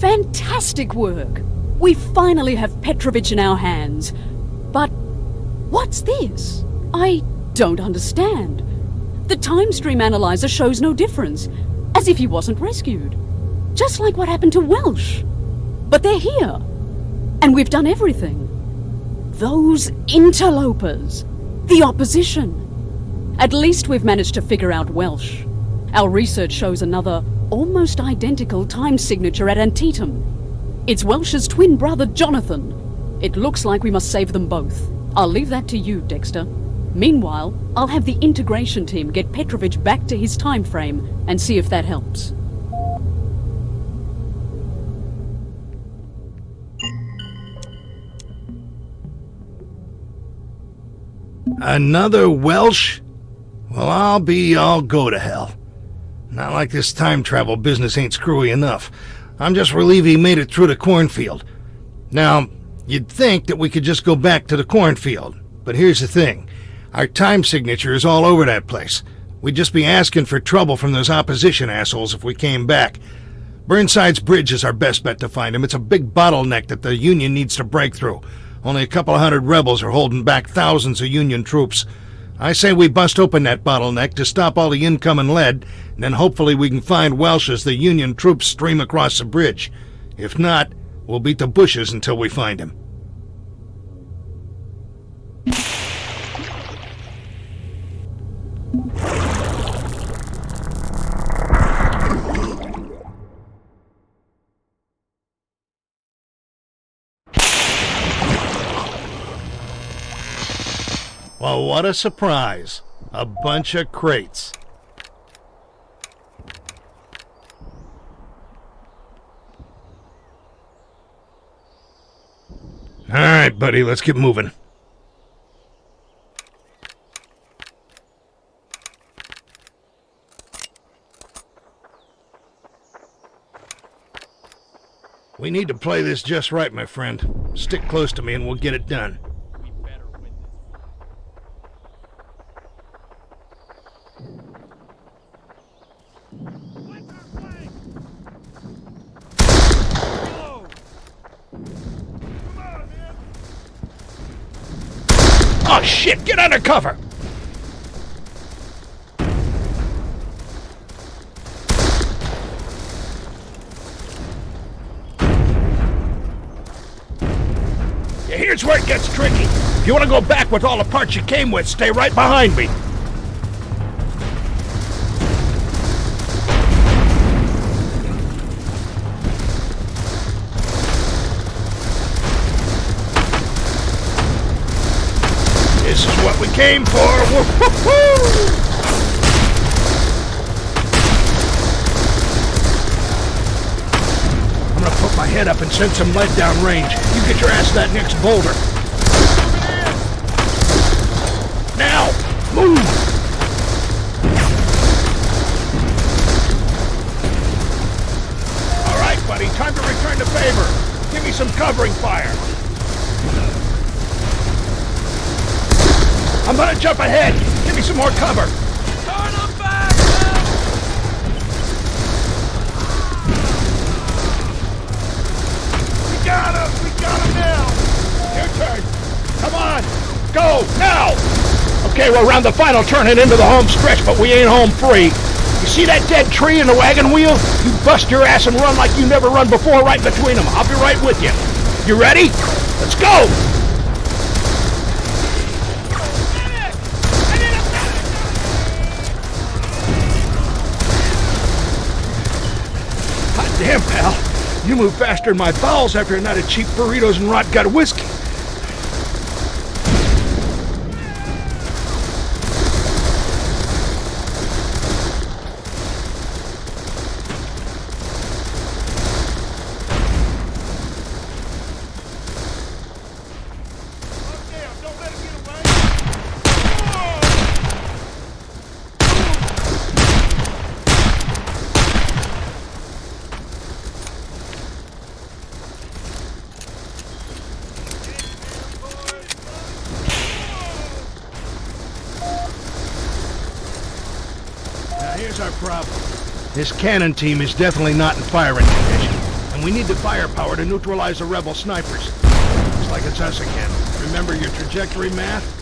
Fantastic work! We finally have Petrovich in our hands. But what's this? I don't understand. The time stream analyzer shows no difference, as if he wasn't rescued. Just like what happened to Welsh. But they're here, and we've done everything. Those interlopers, the opposition. At least we've managed to figure out Welsh. Our research shows another, almost identical time signature at Antietam. It's Welsh's twin brother, Jonathan. It looks like we must save them both. I'll leave that to you, Dexter. Meanwhile, I'll have the integration team get Petrovich back to his time frame and see if that helps. Another Welsh? Well, I'll go to hell. Not like this time travel business ain't screwy enough. I'm just relieved he made it through the cornfield. Now, you'd think that we could just go back to the cornfield, but here's the thing. Our time signature is all over that place. We'd just be asking for trouble from those opposition assholes if we came back. Burnside's bridge is our best bet to find him. It's a big bottleneck that the Union needs to break through. Only a couple of hundred rebels are holding back thousands of Union troops. I say we bust open that bottleneck to stop all the incoming lead, and then hopefully we can find Welsh as the Union troops stream across the bridge. If not, we'll beat the bushes until we find him. Well, what a surprise. A bunch of crates. All right, buddy, let's get moving. We need to play this just right, my friend. Stick close to me and we'll get it done. Oh shit, get under cover! Yeah, here's where it gets tricky. If you want to go back with all the parts you came with, stay right behind me. This is what we came for. Woo-hoo-hoo! I'm gonna put my head up and send some lead down range. You get your ass to that next boulder. Now, move! All right, buddy, time to return the favor. Give me some covering fire. I'm gonna jump ahead. Give me some more cover. Turn them back! We got him! We got him now! Your turn. Come on! Go! Now! Okay, we're around the final turn and into the home stretch, but we ain't home free. You see that dead tree in the wagon wheel? You bust your ass and run like you never run before right between them. I'll be right with you. You ready? Let's go! Damn, pal. You move faster than my bowels after a night of cheap burritos and rot gut whiskey. Here's our problem. This cannon team is definitely not in firing condition, and and we need the firepower to neutralize the rebel snipers. Looks like it's us again. Remember your trajectory math?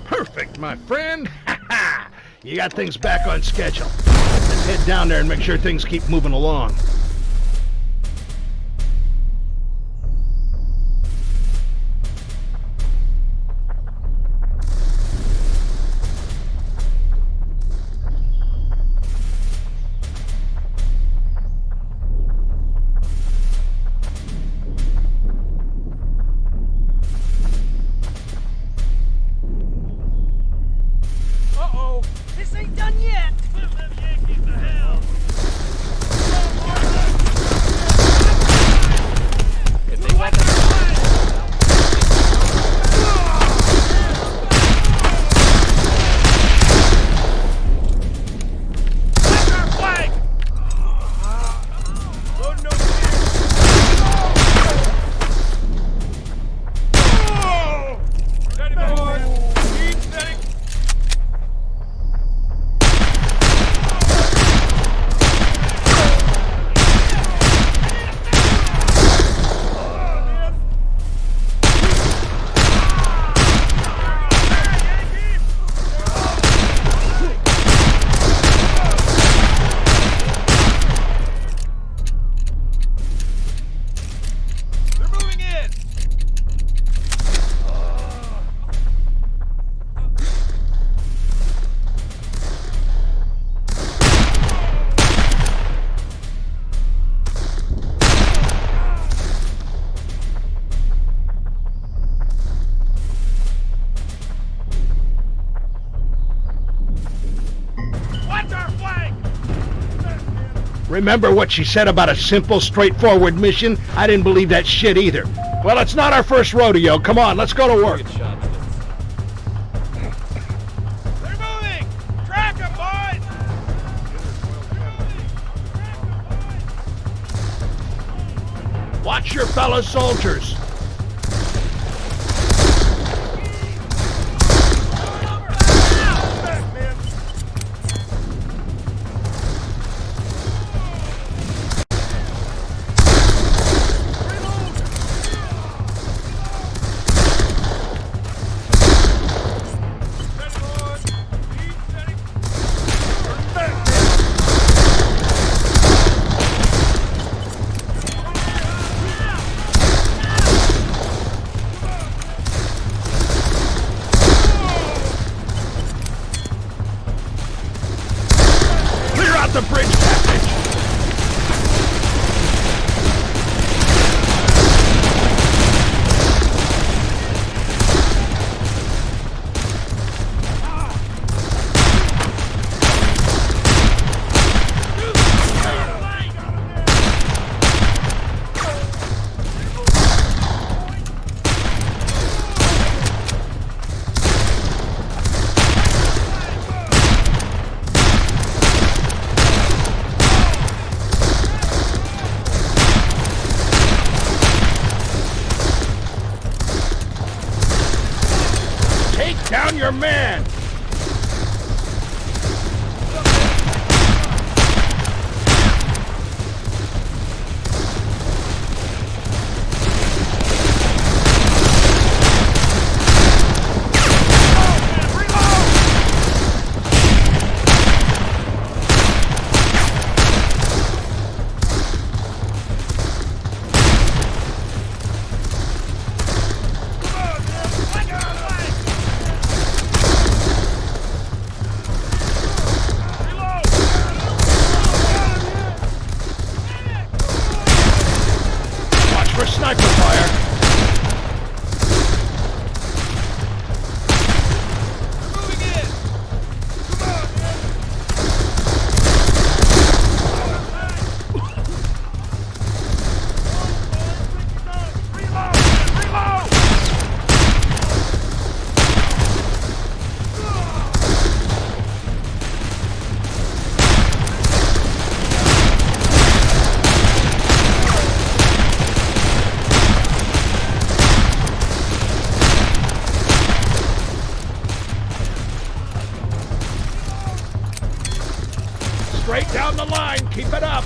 Perfect, my friend. You got things back on schedule. Let's head down there and make sure things keep moving along. Uh-oh! This ain't done yet! Yankees to hell! If they want to... That's our flag! Load no fear! Steady, boys! Keep steady! They're moving in! Watch our flag! Remember what she said about a simple, straightforward mission? I didn't believe that shit either. Well, it's not our first rodeo. Come on, let's go to work. They're moving! Track 'em, boys! Watch your fellow soldiers. Clear out the bridge passage. Straight down the line. Keep it up.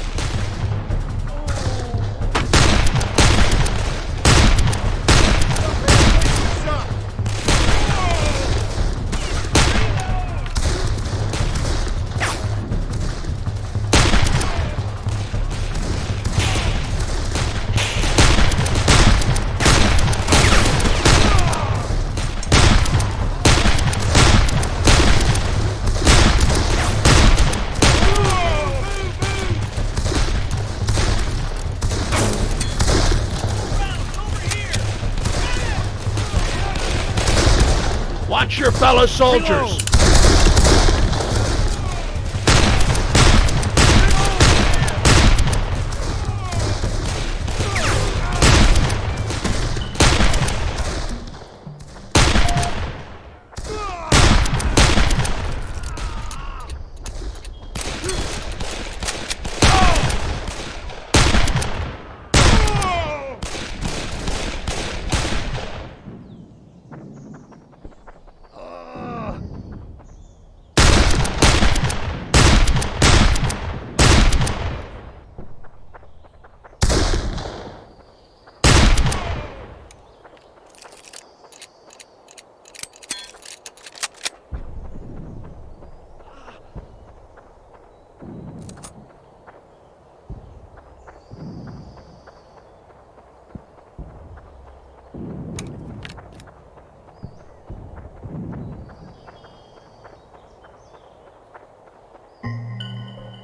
Watch your fellow soldiers!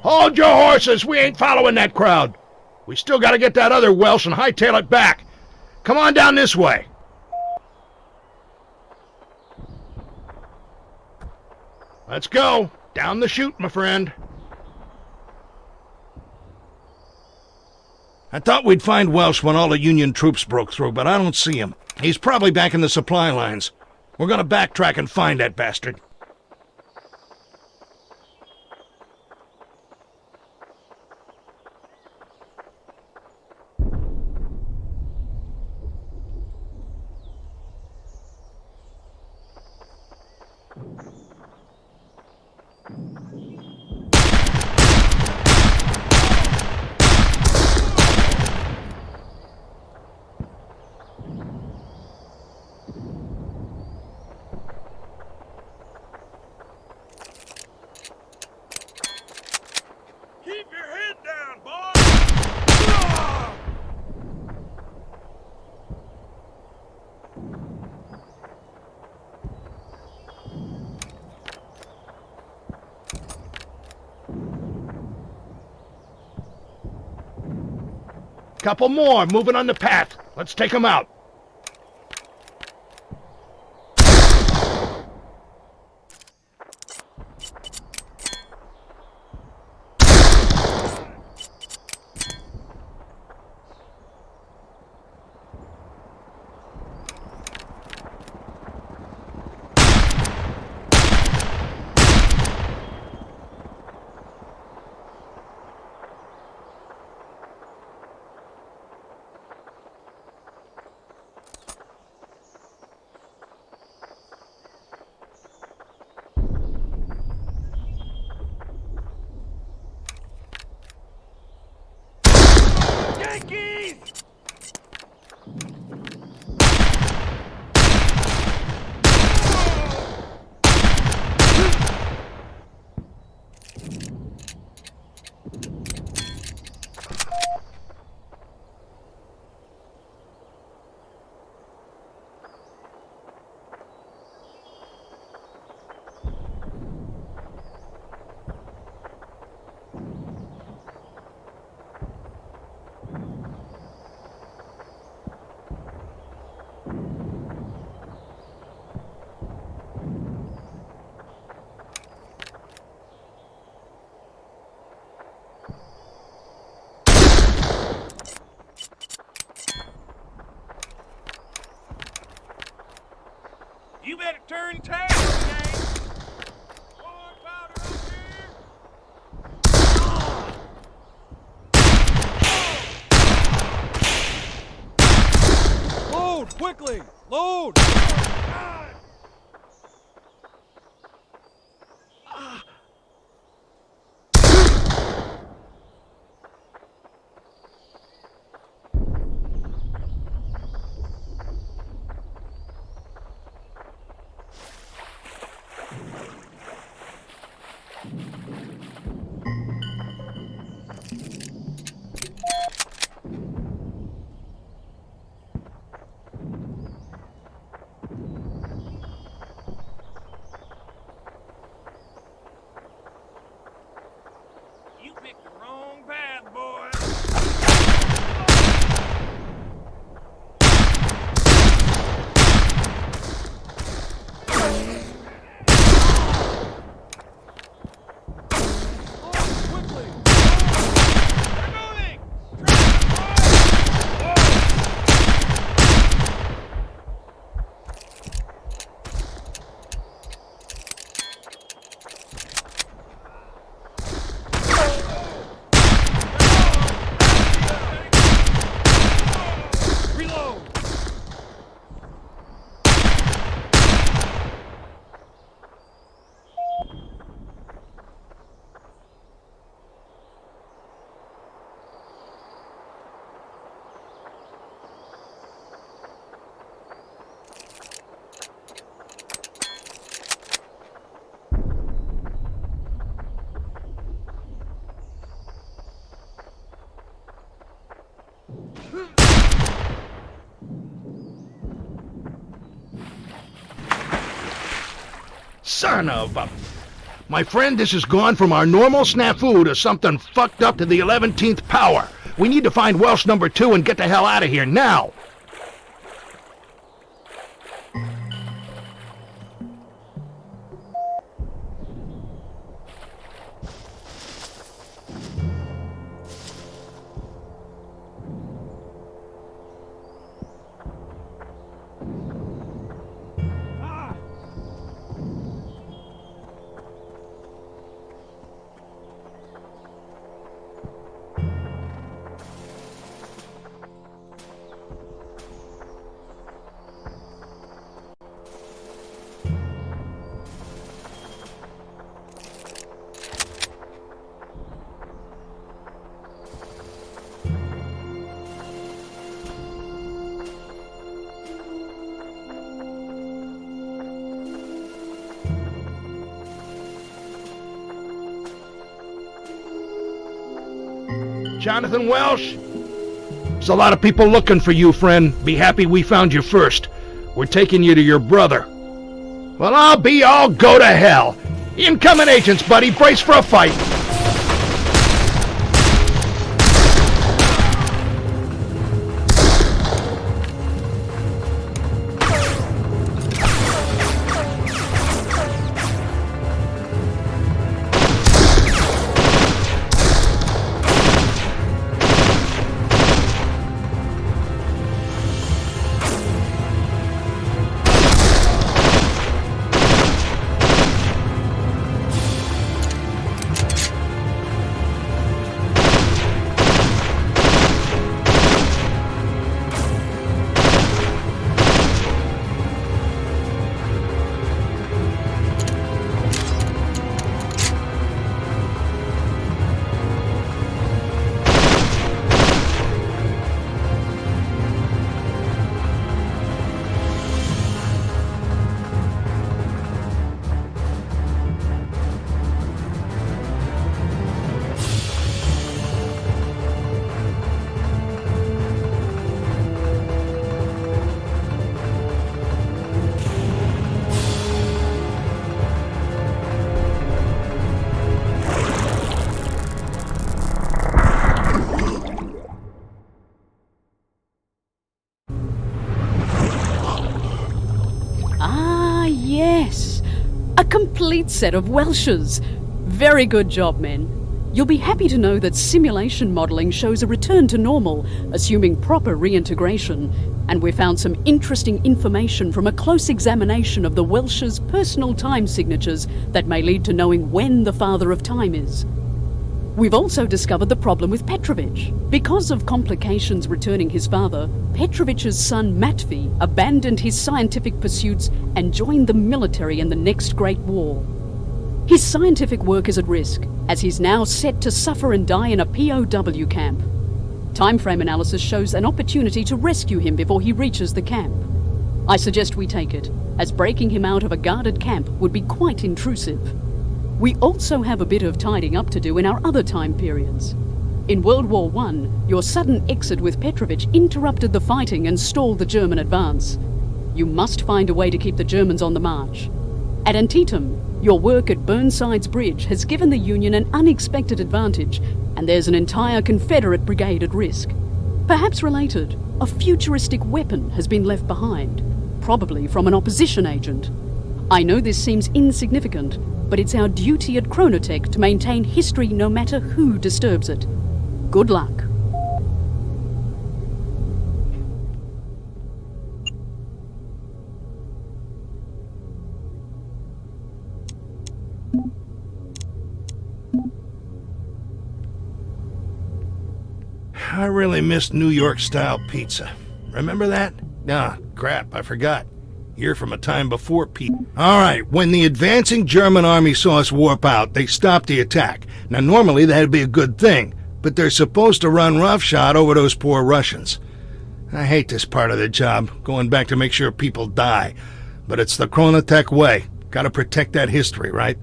Hold your horses! We ain't following that crowd! We still gotta get that other Welsh and hightail it back! Come on down this way! Let's go! Down the chute, my friend! I thought we'd find Welsh when all the Union troops broke through, but I don't see him. He's probably back in the supply lines. We're gonna backtrack and find that bastard. Keep your head down, boy! Couple more moving on the path. Let's take them out. You picked the wrong path, boy. Son of a... My friend, this has gone from our normal snafu to something fucked up to the 11th power. We need to find Welsh number 2 and get the hell out of here now. Jonathan Welsh? There's a lot of people looking for you, friend. Be happy we found you first. We're taking you to your brother. Well, I'll be all go to hell. Incoming agents, buddy. Brace for a fight. Yes, a complete set of Welshes. Very good job, men. You'll be happy to know that simulation modelling shows a return to normal, assuming proper reintegration, and we found some interesting information from a close examination of the Welshes' personal time signatures that may lead to knowing when the Father of Time is. We've also discovered the problem with Petrovich. Because of complications returning his father, Petrovich's son Matvey abandoned his scientific pursuits and joined the military in the next Great War. His scientific work is at risk, as he's now set to suffer and die in a POW camp. Timeframe analysis shows an opportunity to rescue him before he reaches the camp. I suggest we take it, as breaking him out of a guarded camp would be quite intrusive. We also have a bit of tidying up to do in our other time periods. In World War I, your sudden exit with Petrovich interrupted the fighting and stalled the German advance. You must find a way to keep the Germans on the march. At Antietam, your work at Burnside's Bridge has given the Union an unexpected advantage, and there's an entire Confederate brigade at risk. Perhaps related, a futuristic weapon has been left behind, probably from an opposition agent. I know this seems insignificant, but it's our duty at Chronotech to maintain history no matter who disturbs it. Good luck. I really miss New York-style pizza. Remember that? Ah, crap, I forgot. You're from a time before pizza. Alright, when the advancing German army saw us warp out, they stopped the attack. Now, normally that'd be a good thing, but they're supposed to run roughshod over those poor Russians. I hate this part of the job, going back to make sure people die. But it's the Chronotech way. Gotta protect that history, right?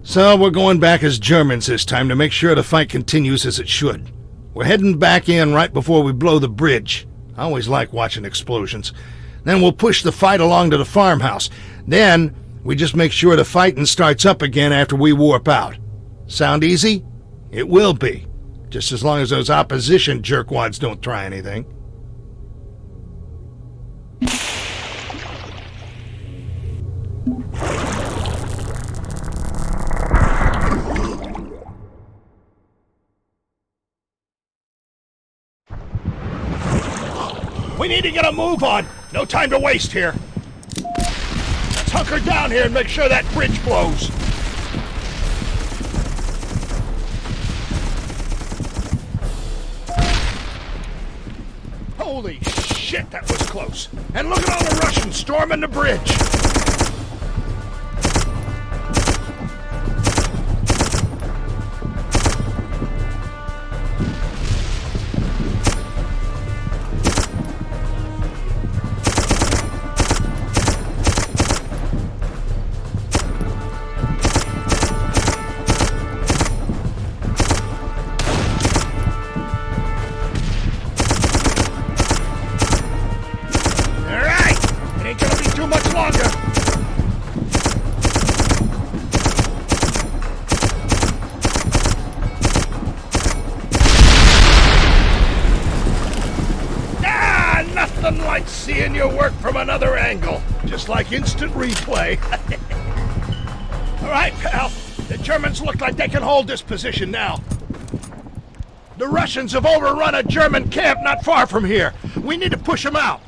So we're going back as Germans this time to make sure the fight continues as it should. We're heading back in right before we blow the bridge. I always like watching explosions. Then we'll push the fight along to the farmhouse. Then we just make sure the fighting starts up again after we warp out. Sound easy? It will be. Just as long as those opposition jerkwads don't try anything. We need to get a move on. No time to waste here. Let's hunker down here and make sure that bridge blows. Holy shit, that was close. And look at all the Russians storming the bridge. Nothing like seeing your work from another angle. Just like instant replay. All right, pal. The Germans look like they can hold this position now. The Russians have overrun a German camp not far from here. We need to push them out.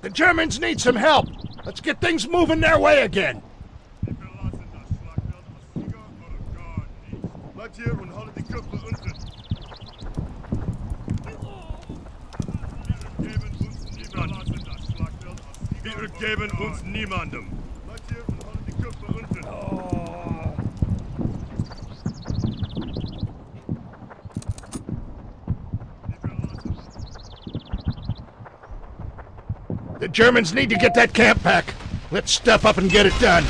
The Germans need some help. Let's get things moving their way again. Wir geben uns niemandem. The Germans need to get that camp back. Let's step up and get it done.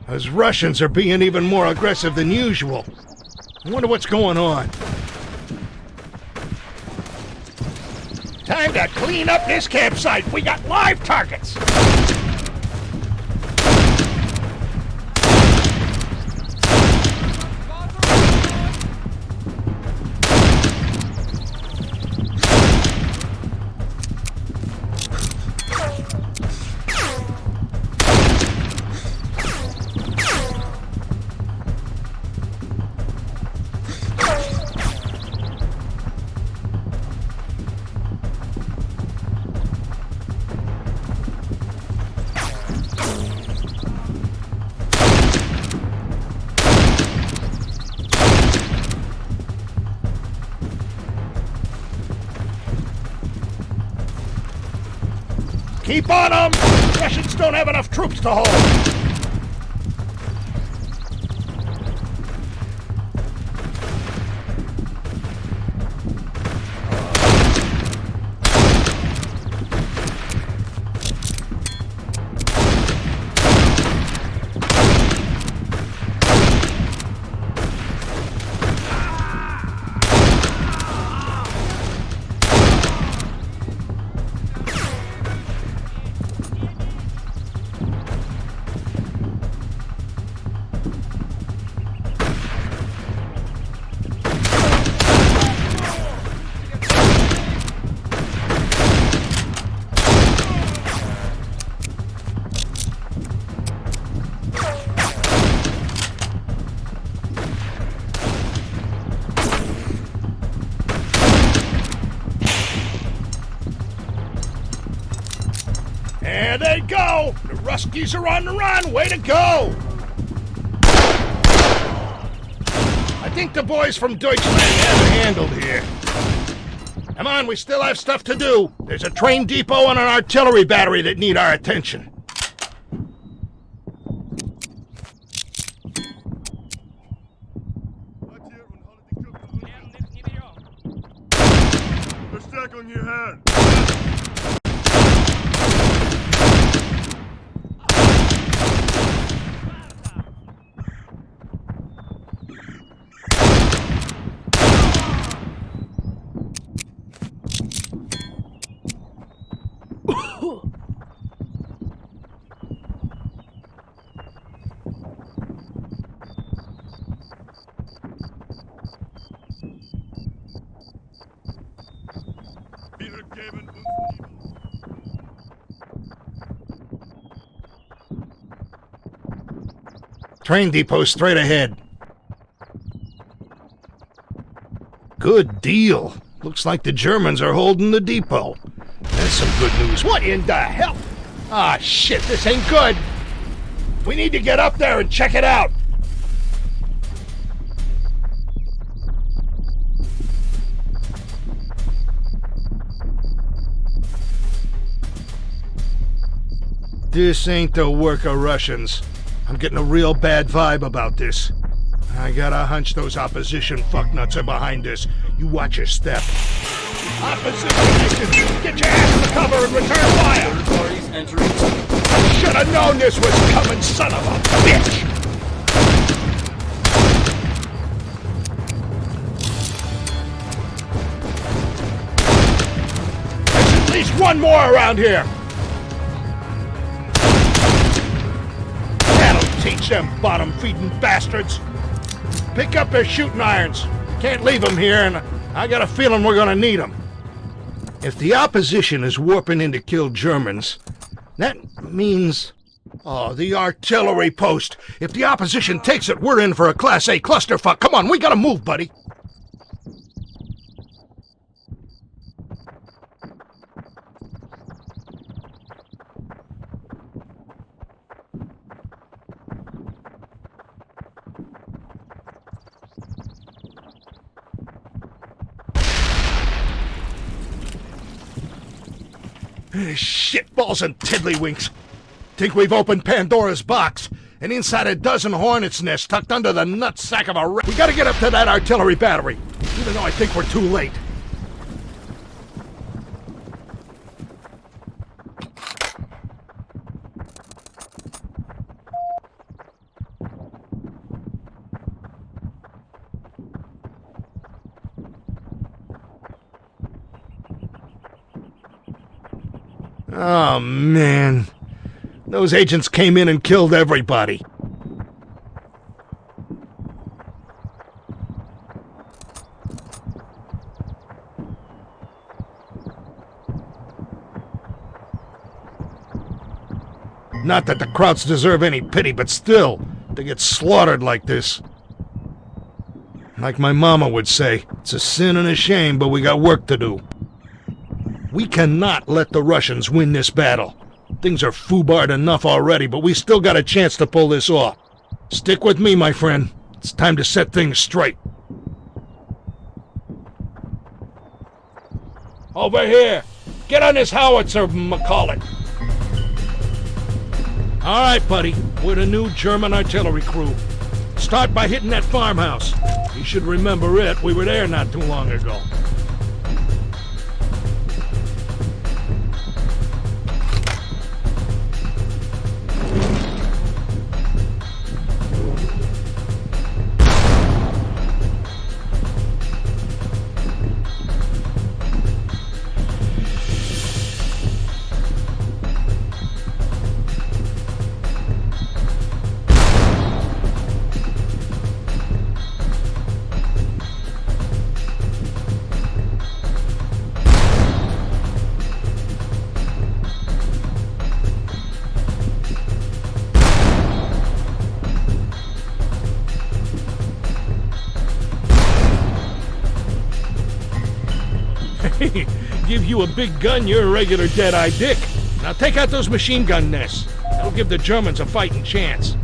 Those Russians are being even more aggressive than usual. I wonder what's going on. Time to clean up this campsite. We got live targets. Keep on them! The Russians don't have enough troops to hold. There they go! The Ruskies are on the run! Way to go! I think the boys from Deutschland have it handled here. Come on, we still have stuff to do. There's a train depot and an artillery battery that need our attention. Verstärkung hierher! Wir geben uns Train depot straight ahead. Good deal. Looks like the Germans are holding the depot. That's some good news. What in the hell? Ah, shit, this ain't good. We need to get up there and check it out. This ain't the work of Russians. I'm getting a real bad vibe about this. I got a hunch those opposition fucknuts are behind this. You watch your step. Opposition nations, get your ass to cover and return fire! Parties entering. Should have known this was coming, son of a bitch! There's at least one more around here! That'll teach them bottom-feeding bastards! Pick up their shooting irons. Can't leave them here, and I got a feeling we're gonna need them. If the opposition is warping in to kill Germans, that means... Oh, the artillery post! If the opposition takes it, we're in for a Class A clusterfuck. Come on, we gotta move, buddy! Shitballs and tiddlywinks. Think we've opened Pandora's box, and inside a dozen hornets' nests tucked under the nutsack of a rat. We gotta get up to that artillery battery, even though I think we're too late. Oh, man. Those agents came in and killed everybody. Not that the Krauts deserve any pity, but still, to get slaughtered like this. Like my mama would say, it's a sin and a shame, but we got work to do. We cannot let the Russians win this battle. Things are foobarred enough already, but we still got a chance to pull this off. Stick with me, my friend. It's time to set things straight. Over here! Get on this howitzer, McCall it! All right, buddy. We're the new German artillery crew. Start by hitting that farmhouse. You should remember it. We were there not too long ago. Give you a big gun, you're a regular dead-eye dick. Now take out those machine gun nests. That'll give the Germans a fighting chance.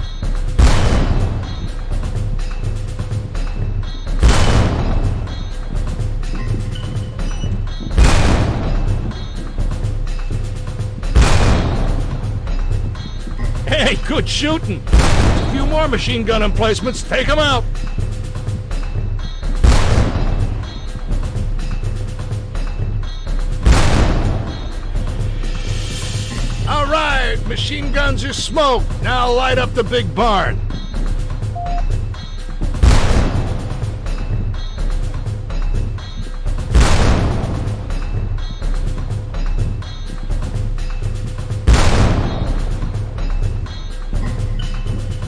Hey, good shooting. There's a few more machine gun emplacements. Take them out. All right, machine guns are smoked. Now light up the big barn.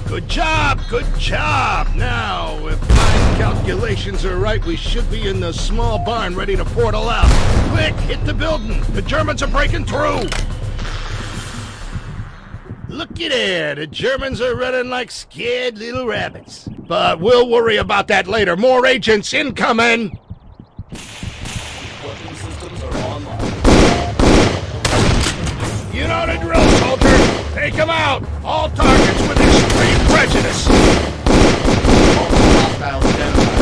Good job, good job. Now, if my calculations are right, we should be in the small barn ready to portal out. Quick, hit the building. The Germans are breaking through. Looky there, the Germans are running like scared little rabbits. But we'll worry about that later. More agents incoming! Weapon systems are online. You know the drill, soldier! Take them out! All targets with extreme prejudice! Multiple hostiles identified.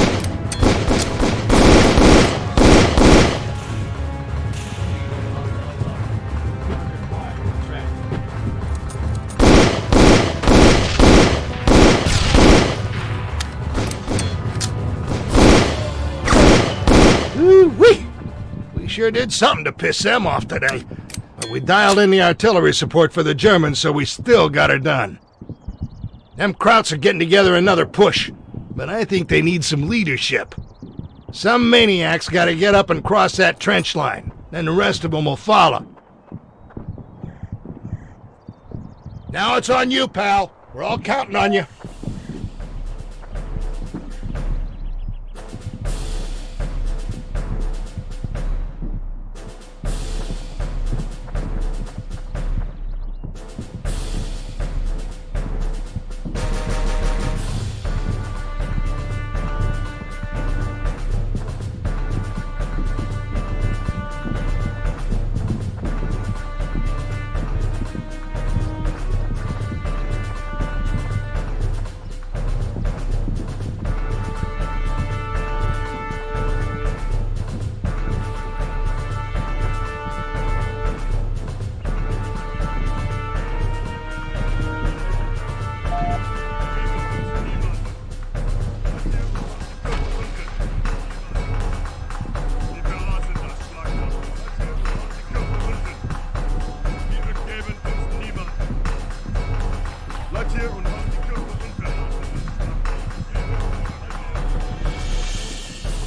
Woo-wee! We sure did something to piss them off today. But we dialed in the artillery support for the Germans, so we still got her done. Them Krauts are getting together another push, but I think they need some leadership. Some maniacs gotta get up and cross that trench line, then the rest of them will follow. Now it's on you, pal. We're all counting on you.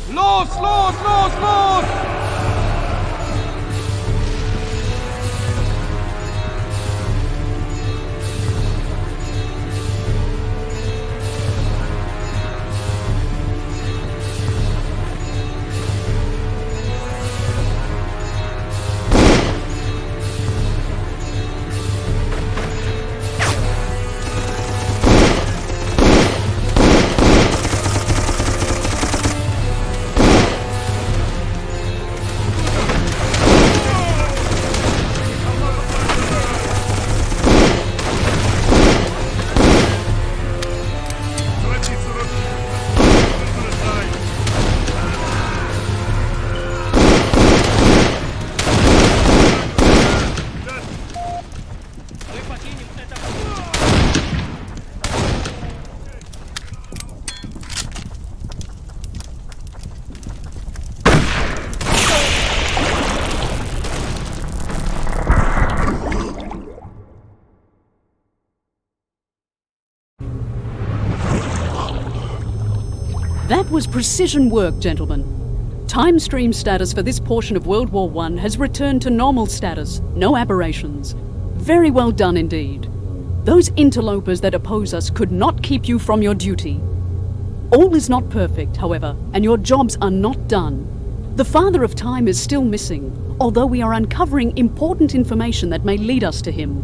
Los, los, los, los! That was precision work, gentlemen. Time stream status for this portion of World War I has returned to normal status, no aberrations. Very well done indeed. Those interlopers that oppose us could not keep you from your duty. All is not perfect, however, and your jobs are not done. The Father of Time is still missing, although we are uncovering important information that may lead us to him.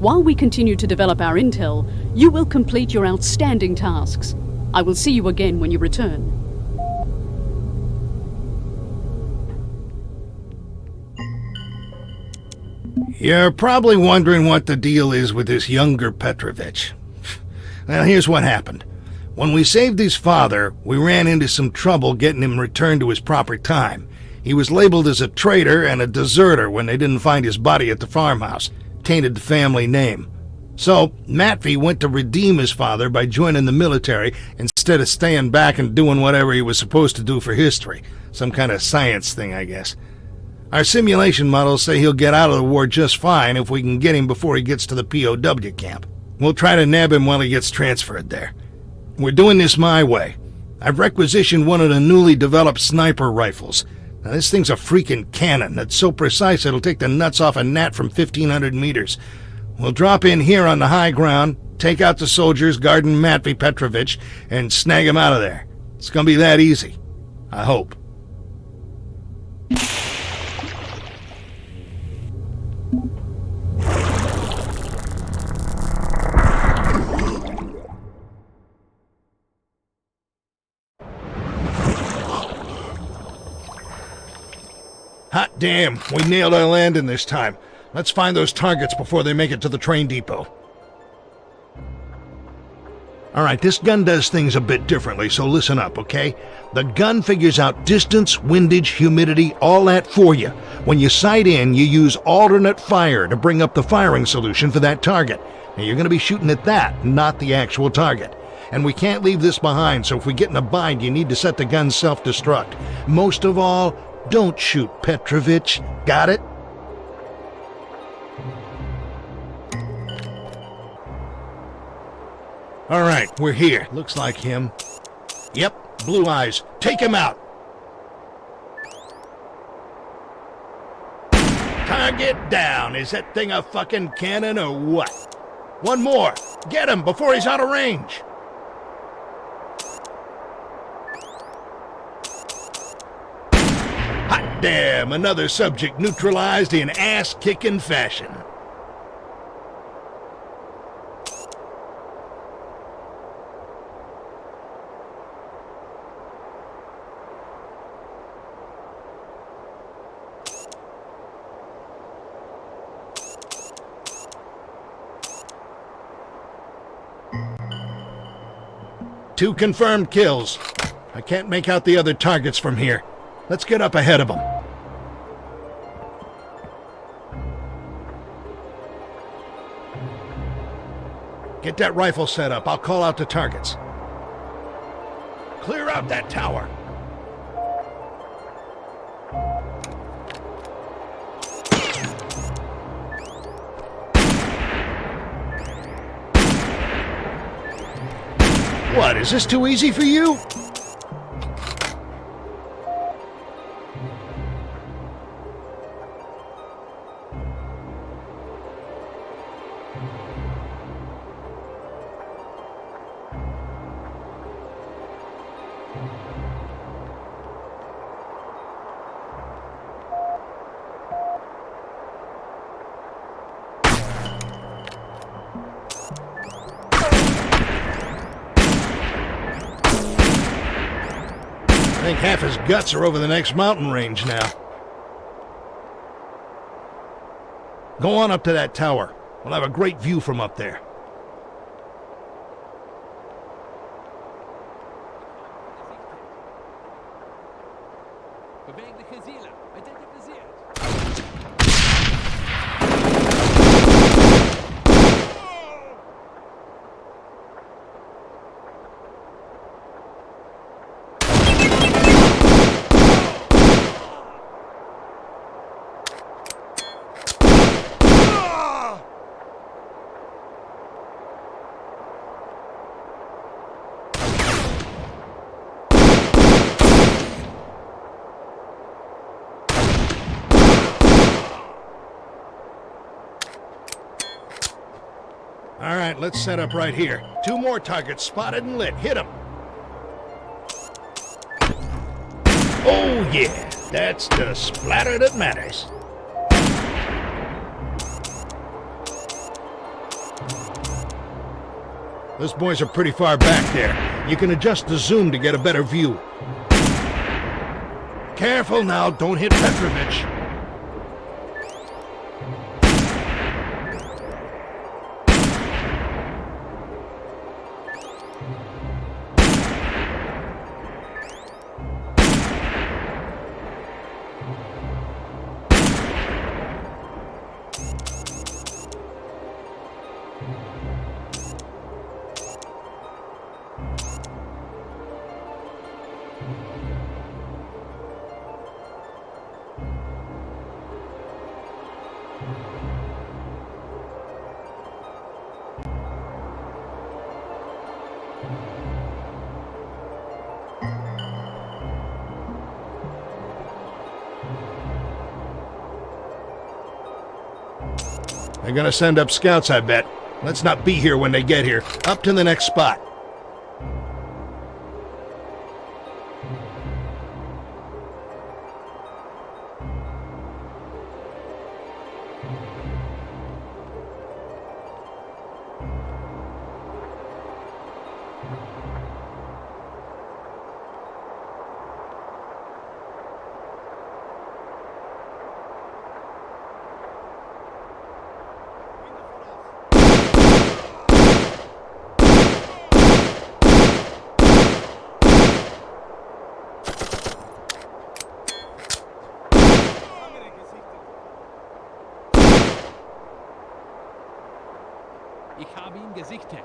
While we continue to develop our intel, you will complete your outstanding tasks. I will see you again when you return. You're probably wondering what the deal is with this younger Petrovich. Well, here's what happened. When we saved his father, we ran into some trouble getting him returned to his proper time. He was labeled as a traitor and a deserter when they didn't find his body at the farmhouse. Tainted the family name. So, Matvey went to redeem his father by joining the military instead of staying back and doing whatever he was supposed to do for history. Some kind of science thing, I guess. Our simulation models say he'll get out of the war just fine if we can get him before he gets to the POW camp. We'll try to nab him while he gets transferred there. We're doing this my way. I've requisitioned one of the newly developed sniper rifles. Now, this thing's a freaking cannon that's so precise it'll take the nuts off a gnat from 1,500 meters. We'll drop in here on the high ground, take out the soldiers guarding Matvey Petrovich, and snag him out of there. It's gonna be that easy. I hope. Hot damn, we nailed our landing this time. Let's find those targets before they make it to the train depot. Alright, this gun does things a bit differently, so listen up, okay? The gun figures out distance, windage, humidity, all that for you. When you sight in, you use alternate fire to bring up the firing solution for that target. Now, you're going to be shooting at that, not the actual target. And we can't leave this behind, so if we get in a bind, you need to set the gun self-destruct. Most of all, don't shoot Petrovich. Got it? Alright, we're here. Looks like him. Yep, blue eyes. Take him out! Target down! Is that thing a fucking cannon or what? One more! Get him before he's out of range! Hot damn! Another subject neutralized in ass-kicking fashion. Two confirmed kills. I can't make out the other targets from here. Let's get up ahead of them. Get that rifle set up. I'll call out the targets. Clear out that tower. What, is this too easy for you? I think half his guts are over the next mountain range now. Go on up to that tower. We'll have a great view from up there. All right, let's set up right here. 2 more targets spotted and lit. Hit them. Oh, yeah. That's the splatter that matters. Those boys are pretty far back there. You can adjust the zoom to get a better view. Careful now, don't hit Petrovich. They're gonna send up scouts, I bet. Let's not be here when they get here. Up to the next spot. Ich habe ihn gesichtet.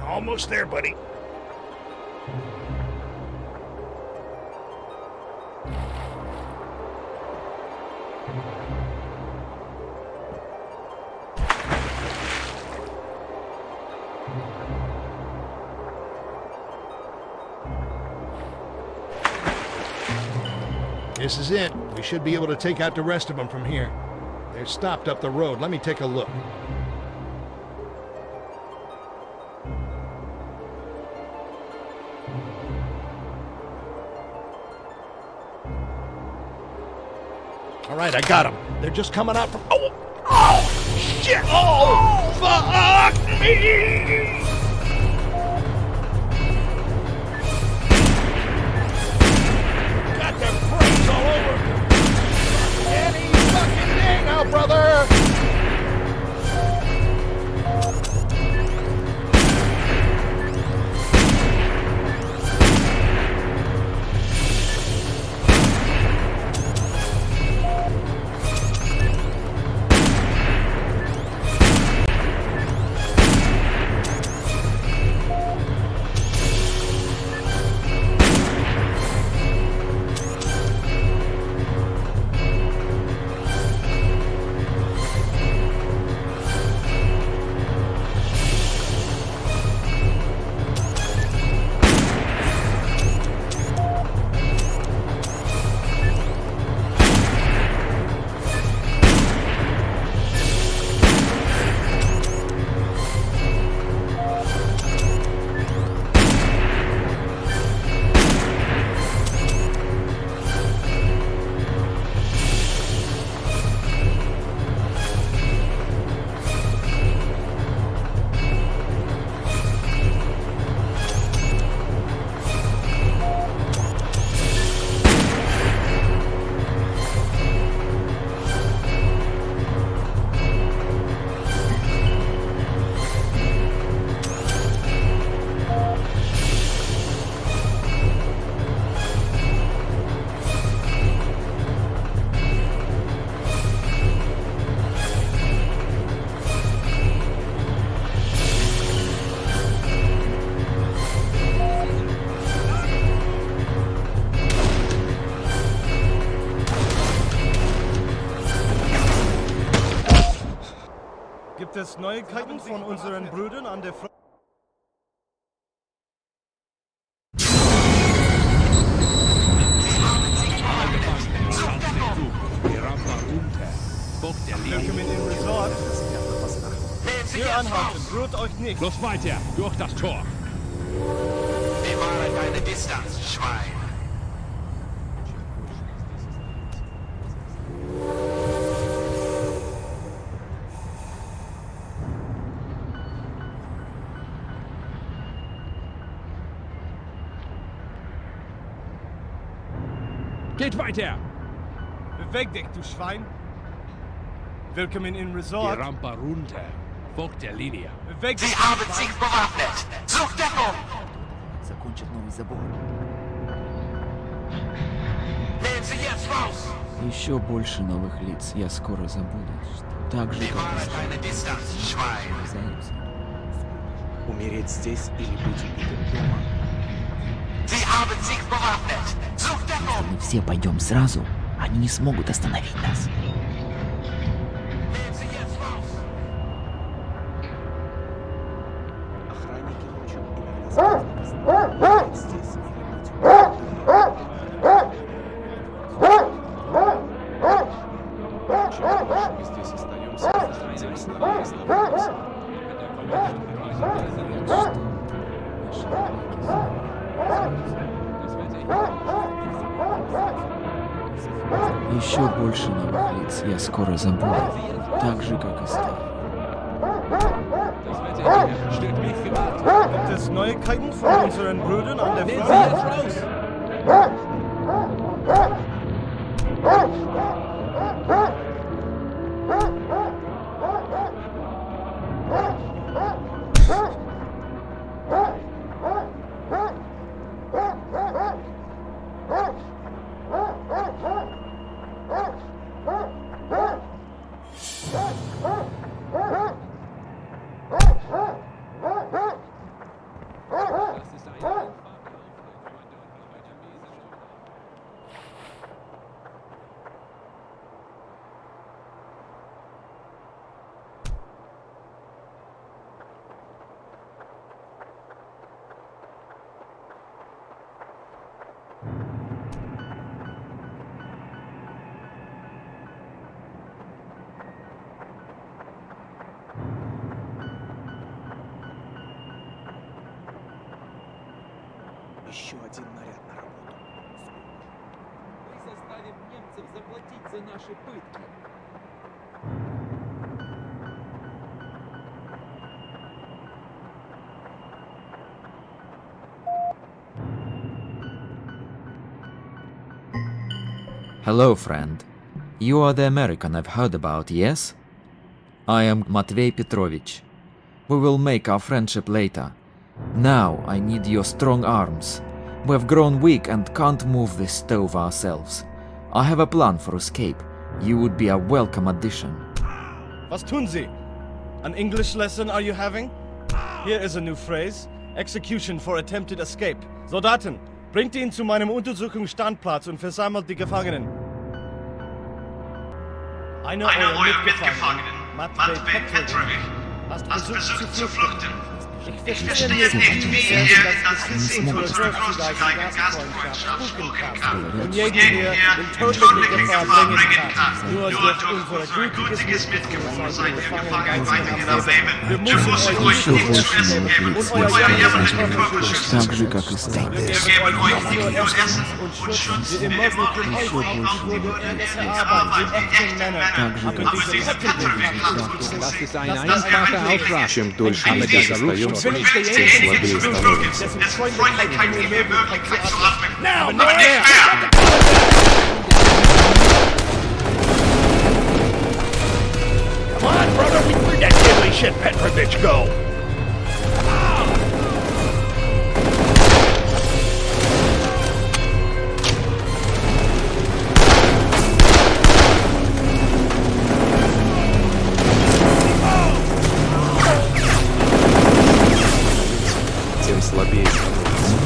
Almost there, buddy. This is it. We should be able to take out the rest of them from here. They're stopped up the road. Let me take a look. All right, I got them. They're just coming out from... Oh, shit! Oh, fuck me! Got their brains all over. Any fucking day now, brother! Gibt es Neuigkeiten von unseren Brüdern an der Front? Die Rampe runter. Folgt der Linie. Willkommen im Resort. Hier anhalten, rührt euch nicht. Los weiter, durch das Tor. Bewahre deine Distanz, Schwein. Geht weiter. Beweg dich, du Schwein. Willkommen im Die Resort. Rampe runter. Folgt der Linie. Beweg dich, Sie du haben Schwein. sich bewaffnet. Sucht Deckung. Закончит новый забор. Nehmen Sie jetzt raus. Еще больше новых лиц я скоро забуду. Так же, как Bewahre deine Distanz, Schwein. и зайцы. Умереть здесь или быть убитым дома. Sie haben sich bewaffnet. Sucht Deckung. Мы все пойдем сразу, они не смогут остановить нас. Nehmen Sie jetzt raus. Охранники ночью иногда здесь или быть мы здесь остаемся, тем слабее становимся. Еще больше новых лиц я скоро забуду, так же, как и старых. Gibt es Neuigkeiten von unseren Brüdern an der Front? Еще один наряд на работу. Мы заставим немцев заплатить за наши пытки. Hello, friend. You are the American I've heard about, yes? I am Matvey Petrovich. We will make our friendship later. Now I need your strong arms. We have grown weak and can't move this stove ourselves. I have a plan for escape. You would be a welcome addition. Was tun Sie? An English lesson are you having? Here is a new phrase. Execution for attempted escape. Soldaten, bringt ihn zu meinem Untersuchungsstandplatz und versammelt die Gefangenen. Einer eurer Mitgefangenen, Matvey Petrovich, hat versucht zu fluchten. Ich verstehe nicht, wie ihr das unsere großzügige Gastfreundschaft spucken kann und jeden hier in tödliche Gefahr bringen kann. Nur durch unser gutiges Mitgefühl seid ihr Gefangenen weiterhin leben. Wir müssen euch nichts zu essen geben und euer jämmerlichen Körper schützen. Так же, как и старых. Wir geben euch nicht nur Essen und Schutz, wir ermöglichen euch auch die notwendige Arbeit, die echten Männer. Aber dieser Petrovich hat uns Das ist ein einfacher Auftrag. Чем дольше мы здесь остаемся, тем слабее становимся. dessen Freundlichkeit wir mir Möglichkeit zu atmen. Aber Aber nicht mehr! Come on, brother, where'd that diddly shit Petrovich go? Тем слабее становимся.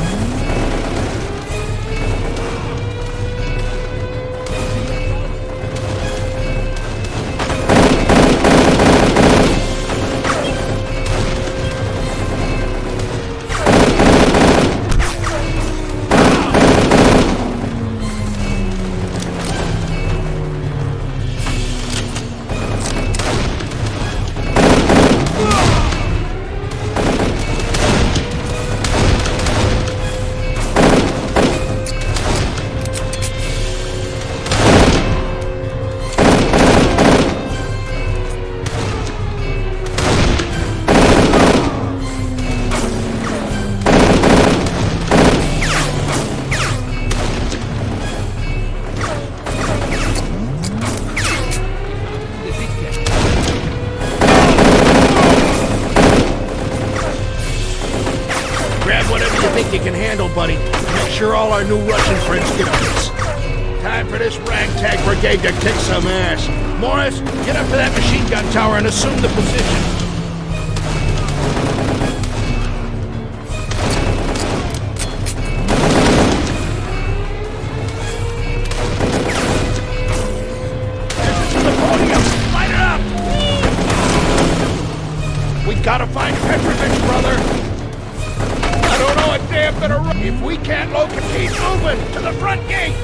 sure all our new Russian friends get a piece. Time for this ragtag brigade to kick some ass. Morris, get up to that machine gun tower and assume the position. Gotta find Petrovich, brother! I don't know a damn bit of... If we can't locate... Keep moving! To the front gate!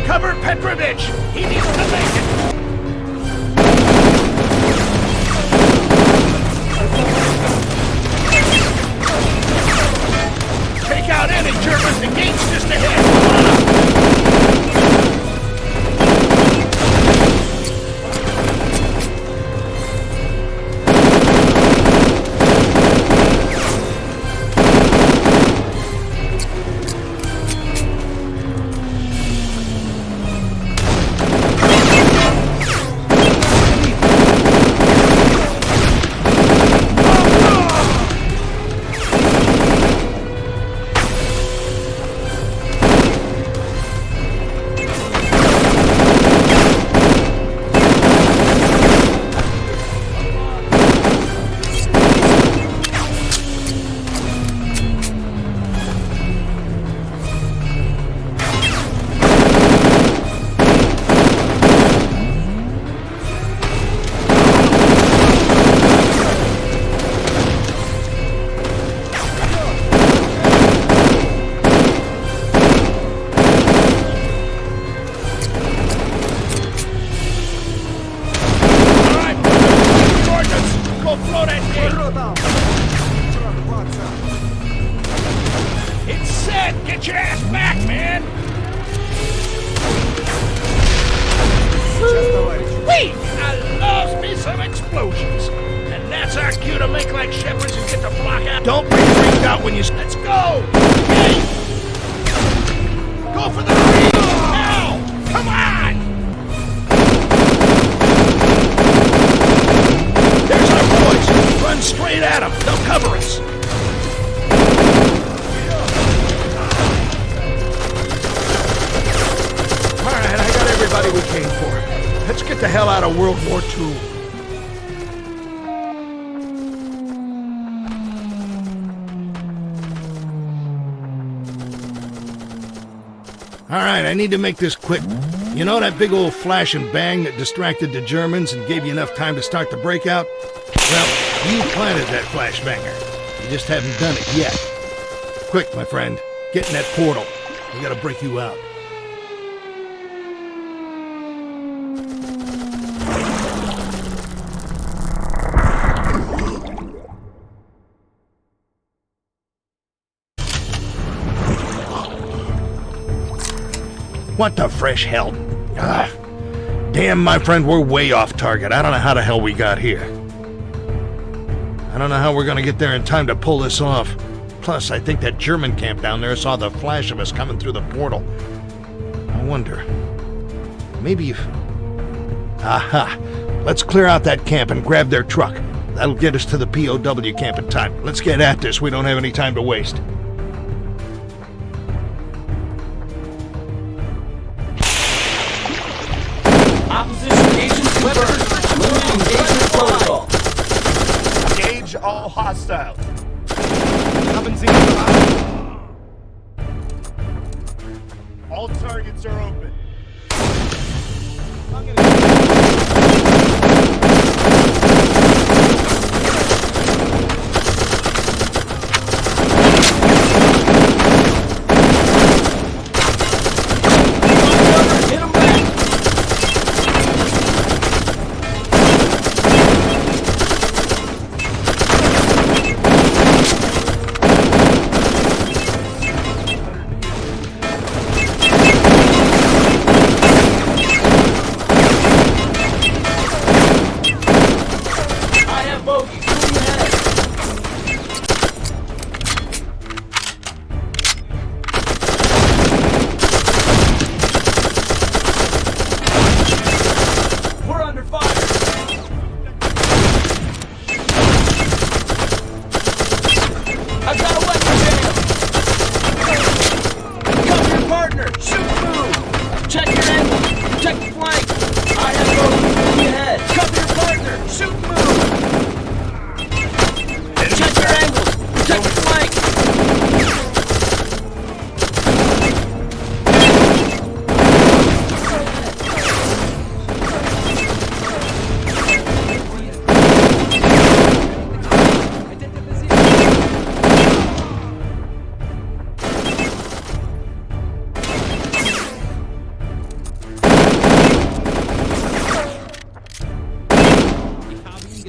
Cover Petrovich! He needs to make it! Take out any Germans! The gate's just ahead! It's set! Get your ass back, man! Wait! I love me some explosions! And that's our cue to make like shepherds and get the flock out. Don't be freaked out when you... Let's go! Okay? Go for the lead! Now! Come on! There's our boys! Run straight at them! They'll cover us! Alright, I got everybody we came for. Let's get the hell out of World War II. Alright, I need to make this quick. You know that big old flash and bang that distracted the Germans and gave you enough time to start the breakout? Well, you planted that flashbanger. You just haven't done it yet. Quick, my friend. Get in that portal. We gotta break you out. What the fresh hell? Damn, my friend, we're way off target. I don't know how the hell we got here. I don't know how we're gonna get there in time to pull this off. Plus, I think that German camp down there saw the flash of us coming through the portal. I wonder... maybe if... Aha! Let's clear out that camp and grab their truck. That'll get us to the POW camp in time. Let's get at this. We don't have any time to waste. Opposition agents confirmed. Moving engagement protocol. Engage all hostiles. All targets are open.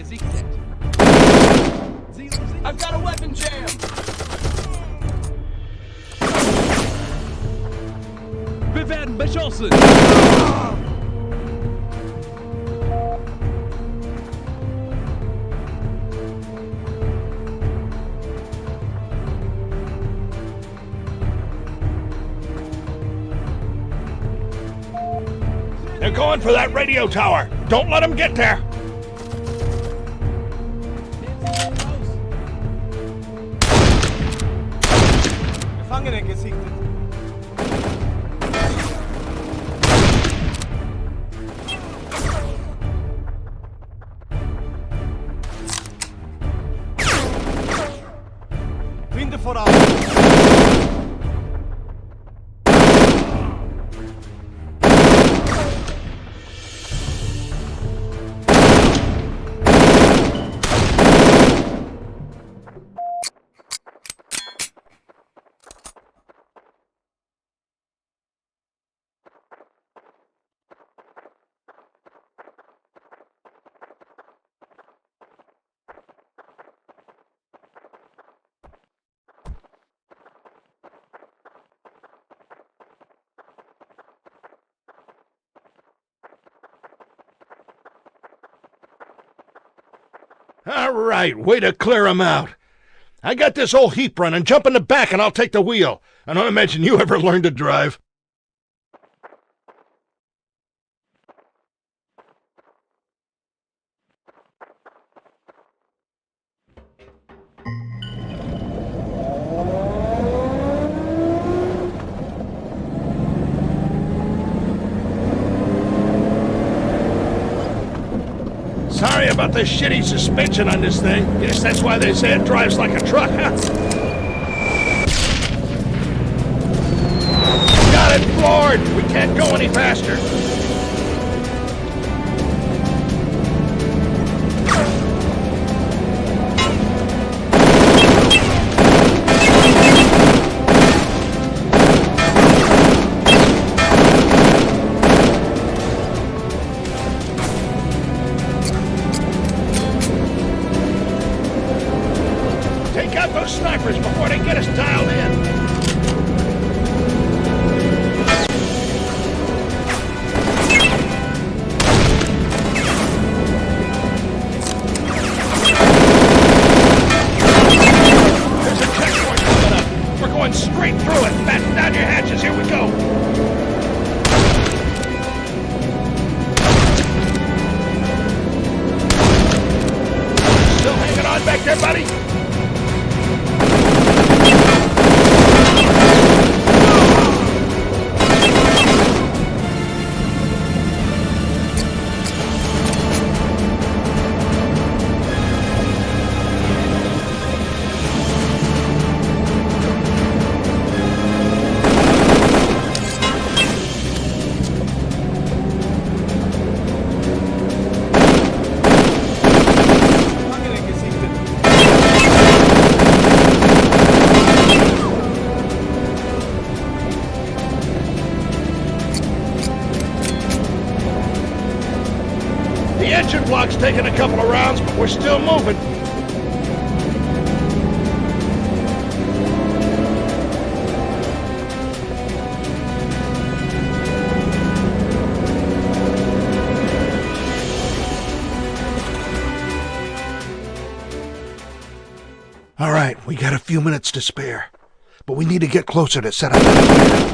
gesichtet. I've got a weapon jam! Wir werden beschossen! They're going for that radio tower. Don't let them get there. Gefangene gesichtet. Finde voraus. All right, way to clear them out. I got this whole heap running. Jump in the back and I'll take the wheel. I don't imagine you ever learned to drive. Sorry about the shitty suspension on this thing. Guess that's why they say it drives like a truck, huh? Got it floored! We can't go any faster. Take out those snipers before they get us dialed in. There's a checkpoint coming up. We're going straight through it. Batten down your hatches. Here we go. Still hanging on back there, buddy? The engine block's taking a couple of rounds, but we're still moving. All right, we got a few minutes to spare, but we need to get closer to set up the fire.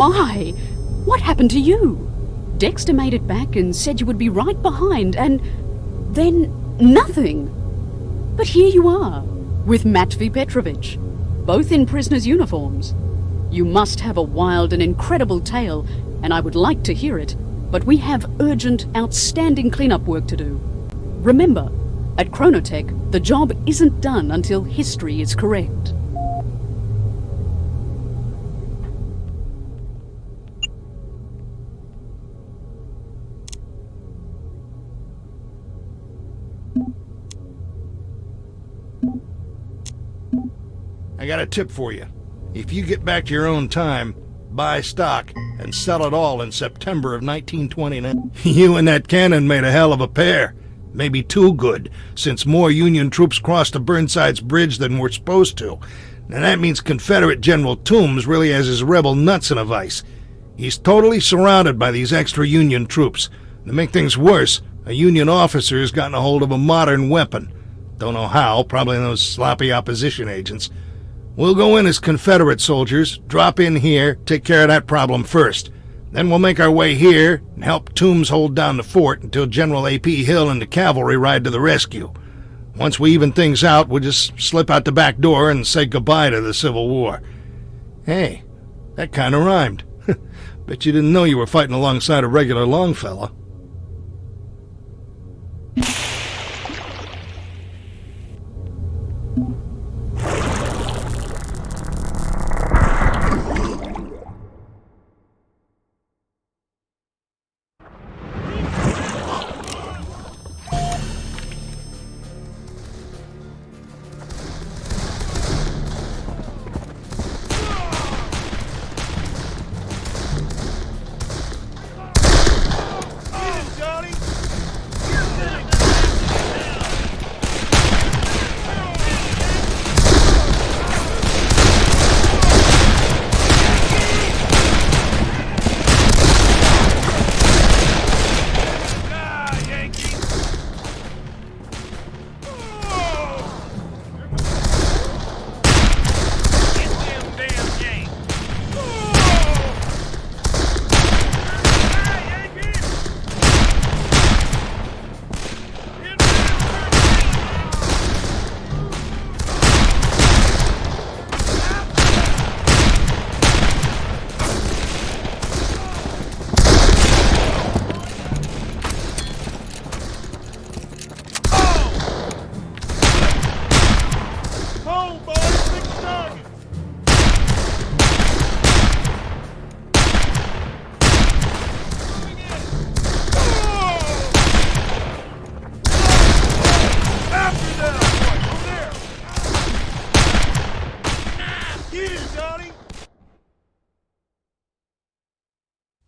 my! What happened to you? Dexter made it back and said you would be right behind, and then nothing. But here you are, with Matvey Petrovich, both in prisoners' uniforms. You must have a wild and incredible tale, and I would like to hear it, but we have urgent, outstanding cleanup work to do. Remember, at Chronotech, the job isn't done until history is correct. I got a tip for you. If you get back to your own time, buy stock and sell it all in September of 1929. You and that cannon made a hell of a pair. Maybe too good, since more Union troops crossed the Burnside's bridge than were supposed to. And that means Confederate General Toombs really has his rebel nuts in a vice. He's totally surrounded by these extra Union troops. To make things worse, a Union officer has gotten a hold of a modern weapon. Don't know how, probably those sloppy opposition agents. We'll go in as Confederate soldiers, drop in here, take care of that problem first. Then we'll make our way here and help Toombs hold down the fort until General A.P. Hill and the cavalry ride to the rescue. Once we even things out, we'll just slip out the back door and say goodbye to the Civil War. Hey, that kind of rhymed. Bet you didn't know you were fighting alongside a regular Longfellow.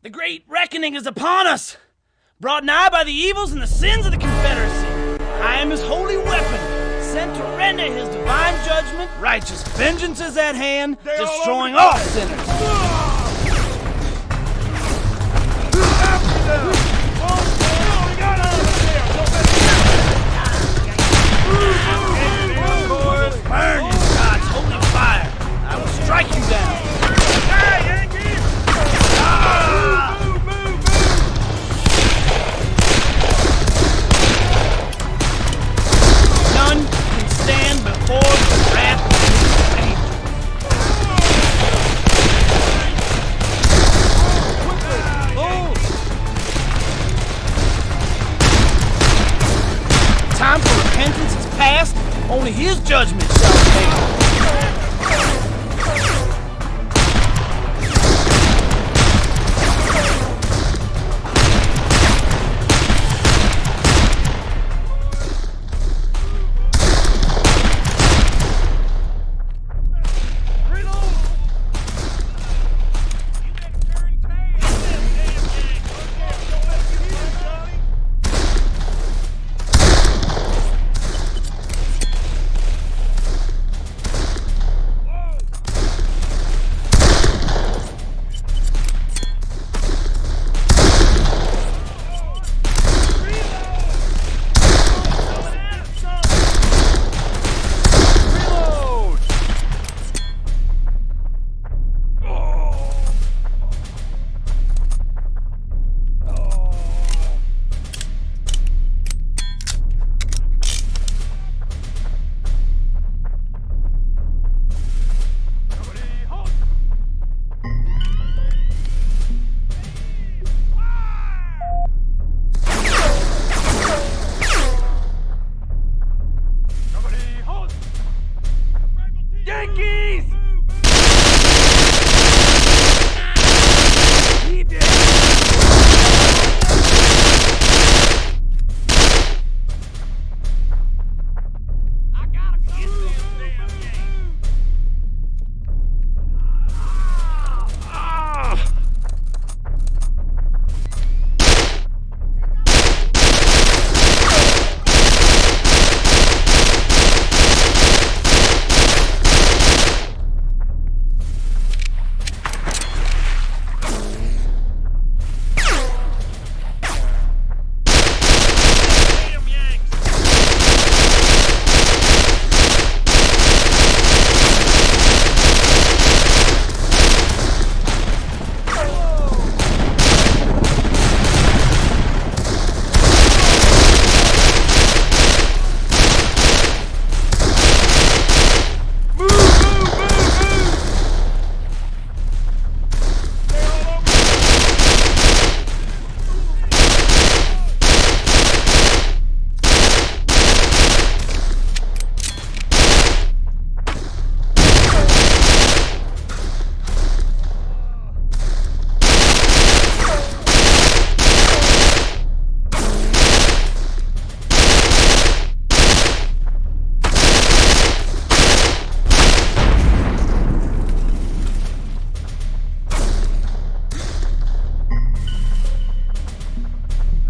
The great reckoning is upon us, brought nigh by the evils and the sins of the Confederacy. I am his holy weapon, sent to render his divine judgment. Righteous vengeance is at hand, destroying all sinners. Burn in God's holy fire. I will strike you down. None can stand before the wrath of his angel. Time for repentance is past. Only his judgment shall stand.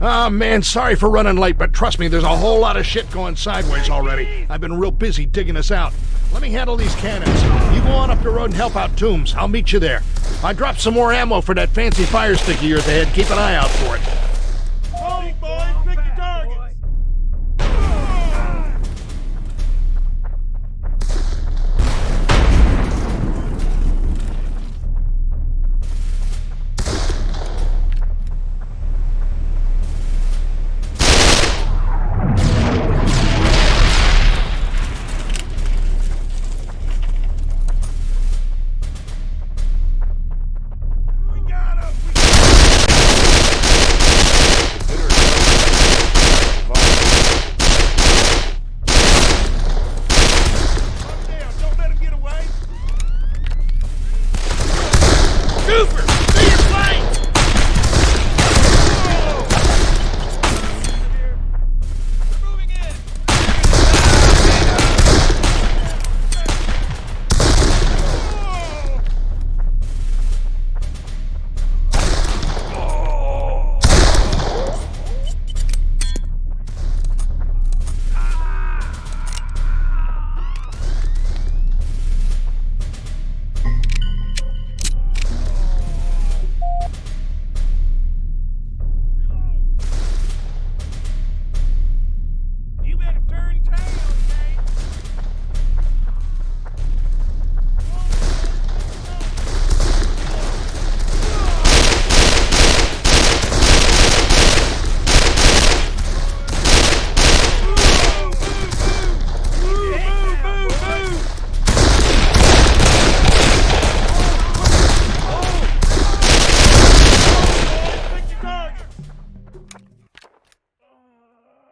Ah, man, sorry for running late, but trust me, there's a whole lot of shit going sideways already. I've been real busy digging us out. Let me handle these cannons. You go on up the road and help out Toombs. I'll meet you there. I dropped some more ammo for that fancy fire stick of yours ahead. Keep an eye out for it. Oh, boys, pick your targets.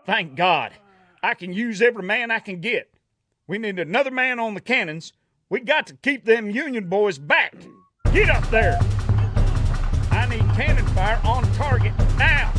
Thank God. I can use every man I can get. We need another man on the cannons. We got to keep them Union boys back. Get up there. I need cannon fire on target now.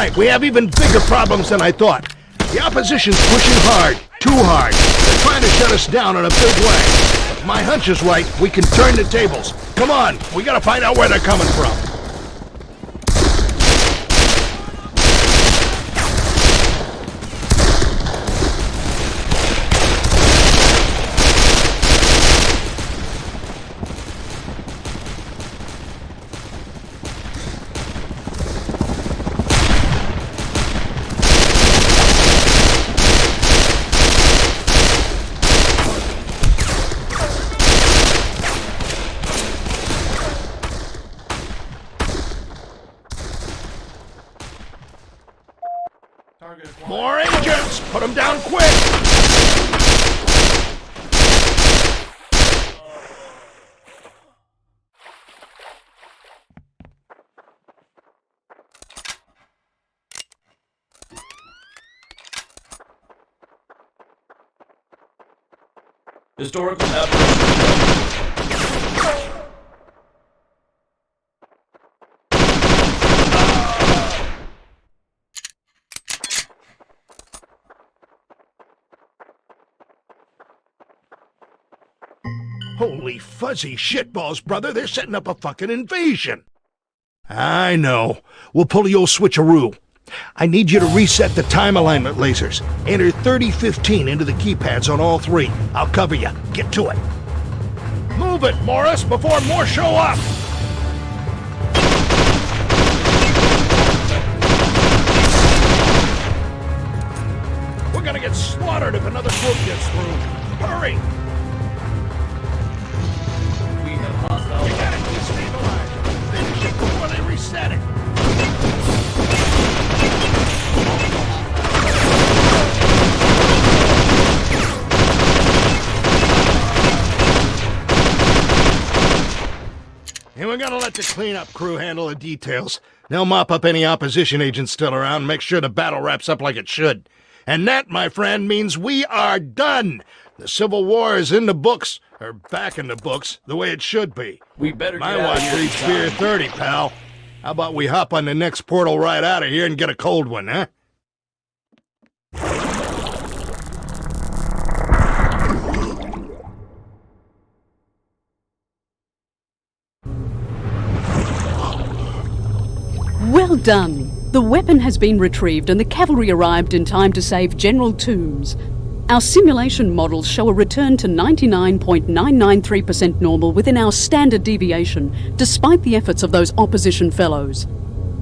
right, we have even bigger problems than I thought. The opposition's pushing hard, too hard. They're trying to shut us down in a big way. If my hunch is right, we can turn the tables. Come on, we gotta find out where they're coming from. More agents! Put them down quick! Historical apparition. Holy fuzzy shitballs, brother, they're setting up a fucking invasion. I know. We'll pull the old switcheroo. I need you to reset the time alignment lasers. Enter 3015 into the keypads on all three. I'll cover you. Get to it. Move it, Morris, before more show up! We're gonna get slaughtered if another group gets through. Hurry! You gotta destabilize. Finish it before they reset it. And we're gonna let the cleanup crew handle the details. They'll mop up any opposition agents still around and make sure the battle wraps up like it should. And that, my friend, means we are done. The Civil War is in the books, or back in the books, the way it should be. We better get My out of watch here. reads Fear 30, pal. How about we hop on the next portal right out of here and get a cold one, huh? Well done. The weapon has been retrieved and the cavalry arrived in time to save General Toombs. Our simulation models show a return to 99.993% normal within our standard deviation, despite the efforts of those opposition fellows.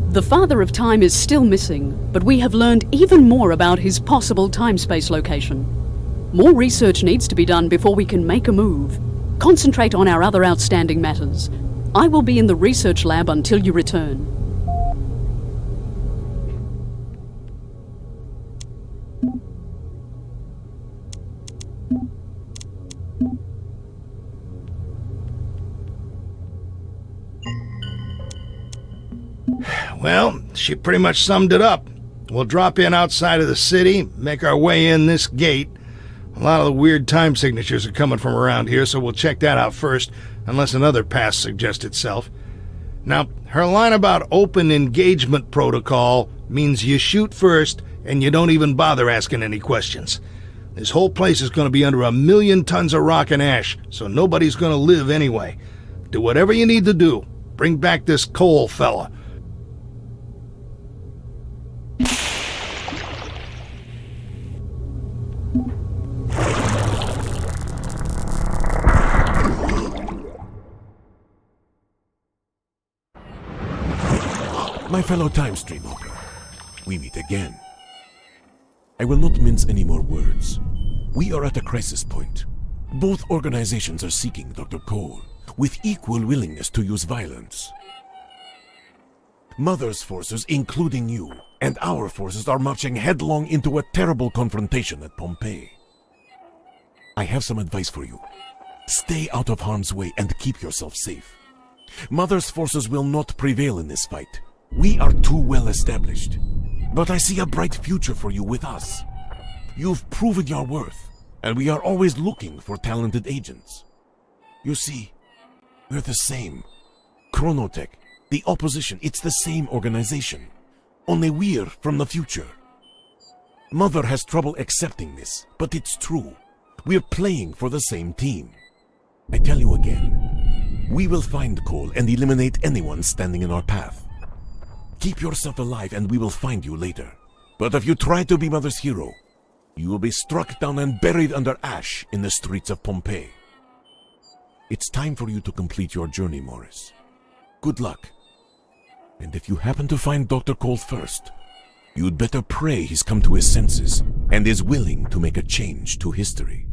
The Father of Time is still missing, but we have learned even more about his possible time-space location. More research needs to be done before we can make a move. Concentrate on our other outstanding matters. I will be in the research lab until you return. Well, she pretty much summed it up. We'll drop in outside of the city, make our way in this gate. A lot of the weird time signatures are coming from around here, so we'll check that out first, unless another pass suggests itself. Now, her line about open engagement protocol means you shoot first and you don't even bother asking any questions. This whole place is going to be under 1 million tons of rock and ash, so nobody's going to live anyway. Do whatever you need to do. Bring back this Cole fella. My fellow time stream hopper, we meet again. I will not mince any more words. We are at a crisis point. Both organizations are seeking Dr. Cole, with equal willingness to use violence. Mother's forces, including you, and our forces are marching headlong into a terrible confrontation at Pompeii. I have some advice for you. Stay out of harm's way and keep yourself safe. Mother's forces will not prevail in this fight. We are too well established. But I see a bright future for you with us. You've proven your worth, and we are always looking for talented agents. You see, we're the same. Chronotech, the opposition, it's the same organization. only we're from the future. Mother has trouble accepting this, but it's true. We're playing for the same team. I tell you again, we will find Cole and eliminate anyone standing in our path. Keep yourself alive and we will find you later. But if you try to be Mother's hero, you will be struck down and buried under ash in the streets of Pompeii. It's time for you to complete your journey, Morris. Good luck. And if you happen to find Dr. Cole first, you'd better pray he's come to his senses and is willing to make a change to history.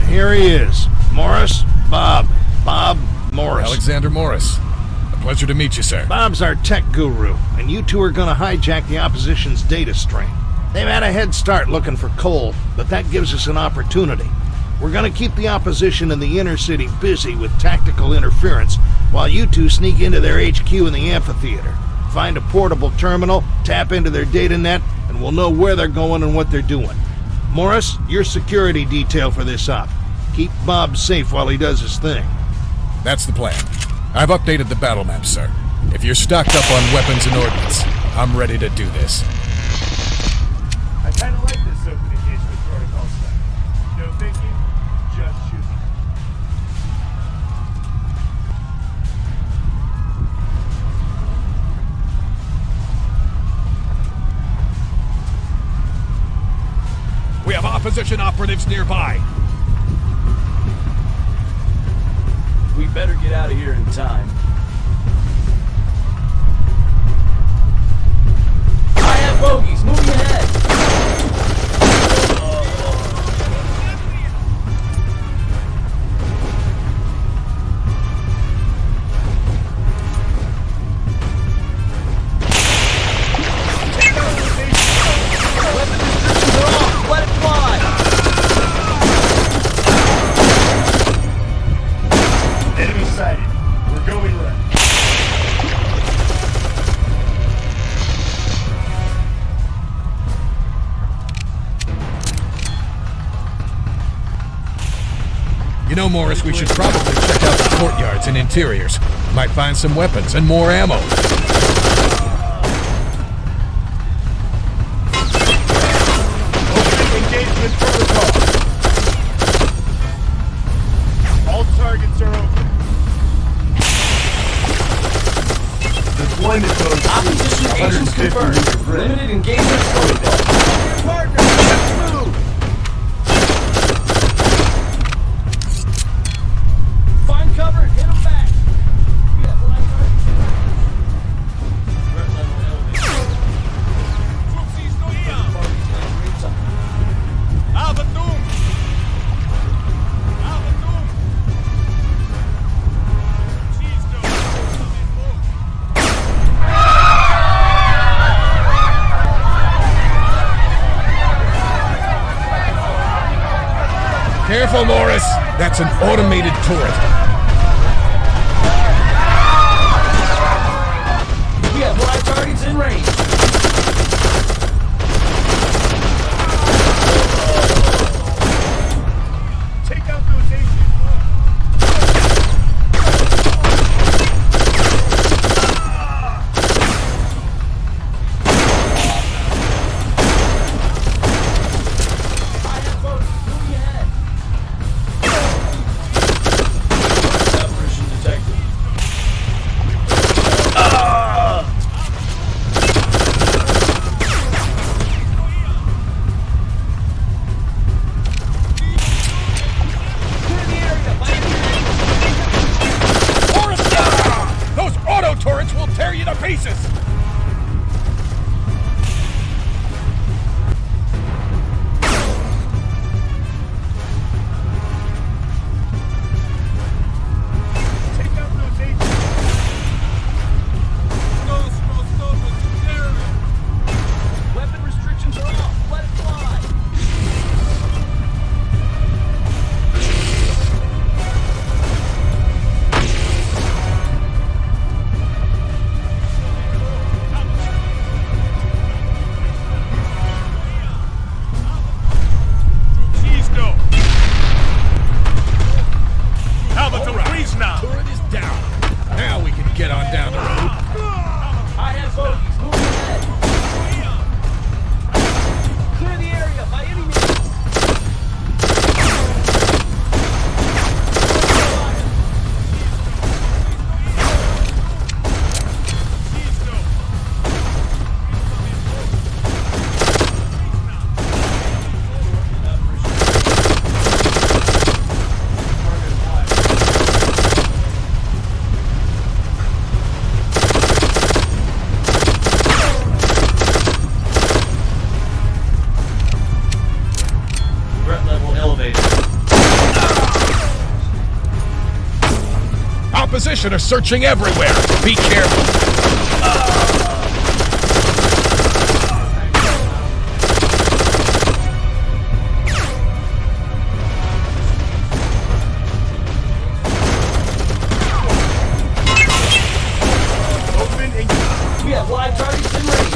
Here he is. Morris, Bob Morris. Alexander Morris. A pleasure to meet you, sir. Bob's our tech guru, and you two are gonna hijack the opposition's data stream. They've had a head start looking for Cole, but that gives us an opportunity. We're gonna keep the opposition in the inner city busy with tactical interference, while you two sneak into their HQ in the amphitheater. Find a portable terminal, tap into their data net, and we'll know where they're going and what they're doing. Morris, you're security detail for this op. Keep Bob safe while he does his thing. That's the plan. I've updated the battle map, sir. If you're stocked up on weapons and ordnance, I'm ready to do this. I kinda like this open engagement protocol stuff. No thinking, just shooting. We have opposition operatives nearby. We better get out of here in time. I have bogeys moving ahead. You know, Morris, we should probably check out the courtyards and interiors. Might find some weapons and more ammo. Opening engagement protocol. All targets are open. Deployment code. Opposition agents confirmed. Limited engagement. Careful, Morris. That's an automated turret. We have live targets in range. Take out those agents. Opposition are searching everywhere. Be careful. We have live targets in range.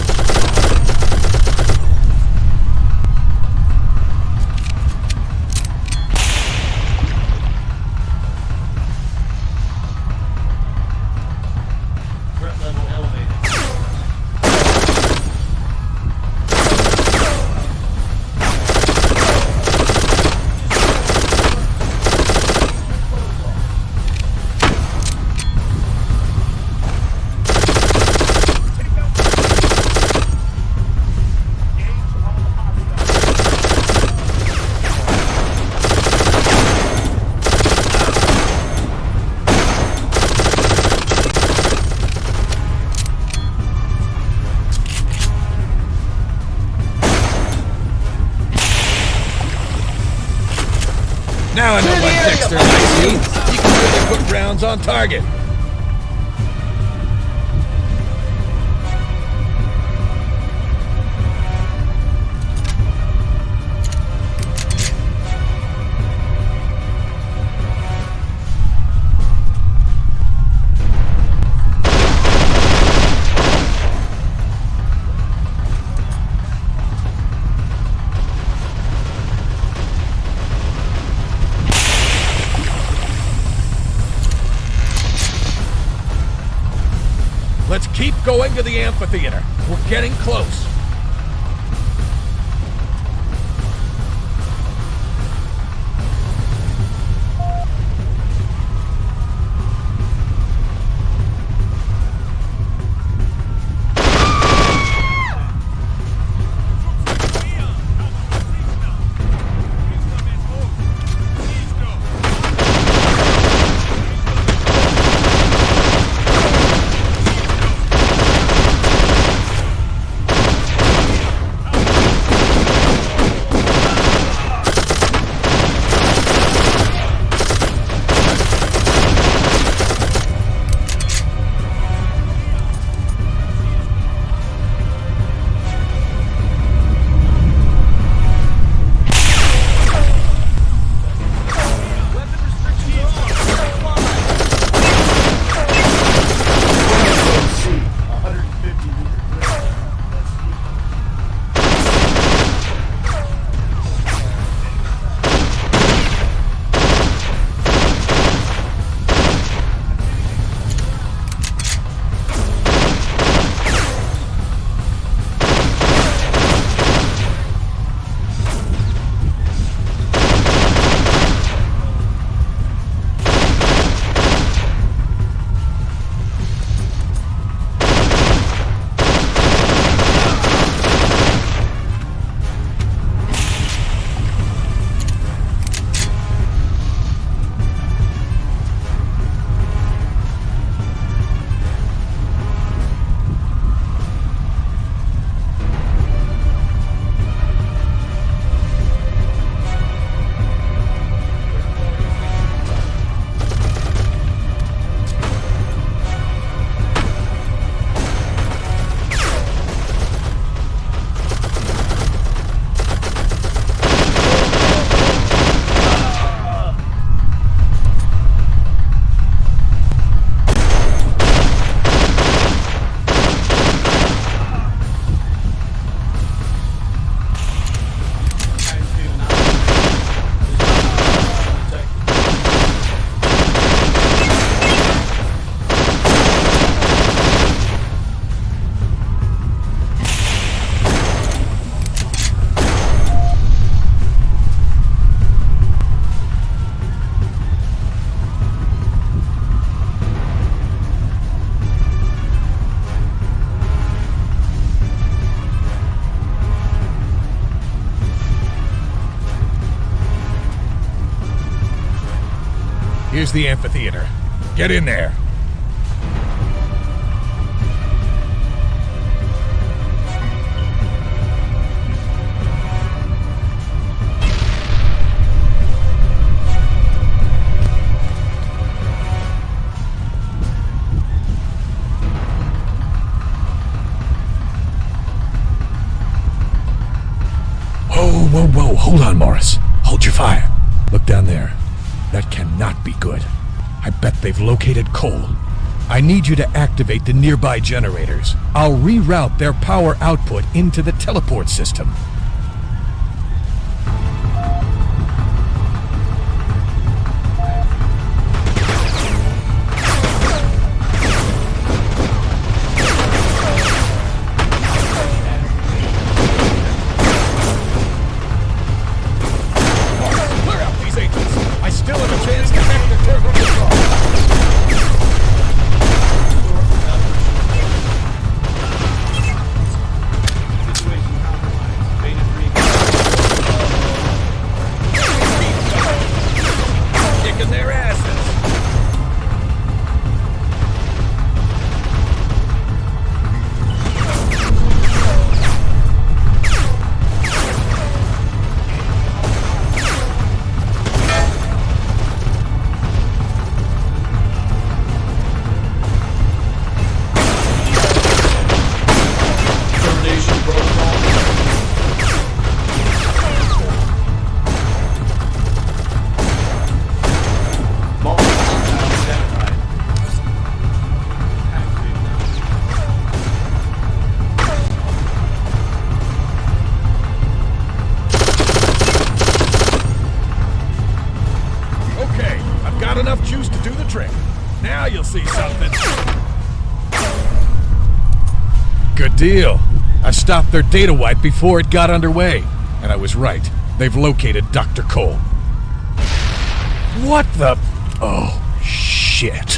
Now I know what Dexter likes you. You can really put rounds on target. Let's keep going to the amphitheater. We're getting close. Here's the amphitheater. Get in there. Whoa, hold on, Morris. Hold your fire. Look down there. That cannot be good. I bet they've located Cole. I need you to activate the nearby generators. I'll reroute their power output into the teleport system. Good deal. I stopped their data wipe before it got underway. And I was right. They've located Dr. Cole. What the... Oh, shit.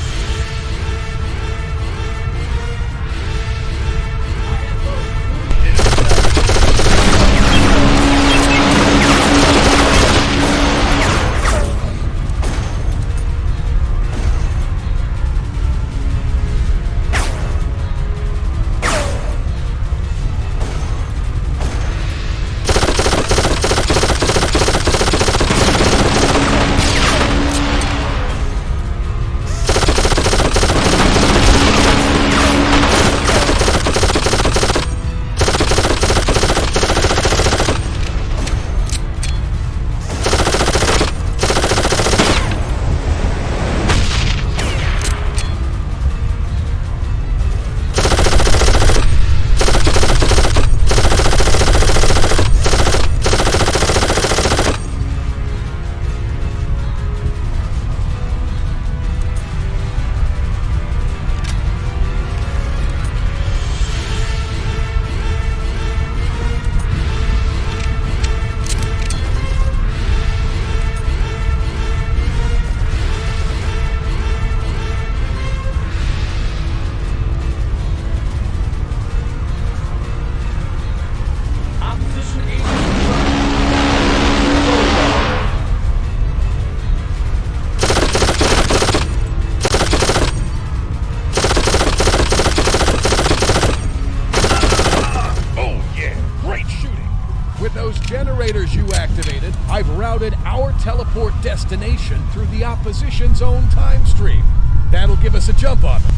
I've routed our teleport destination through the opposition's own time stream. That'll give us a jump on them.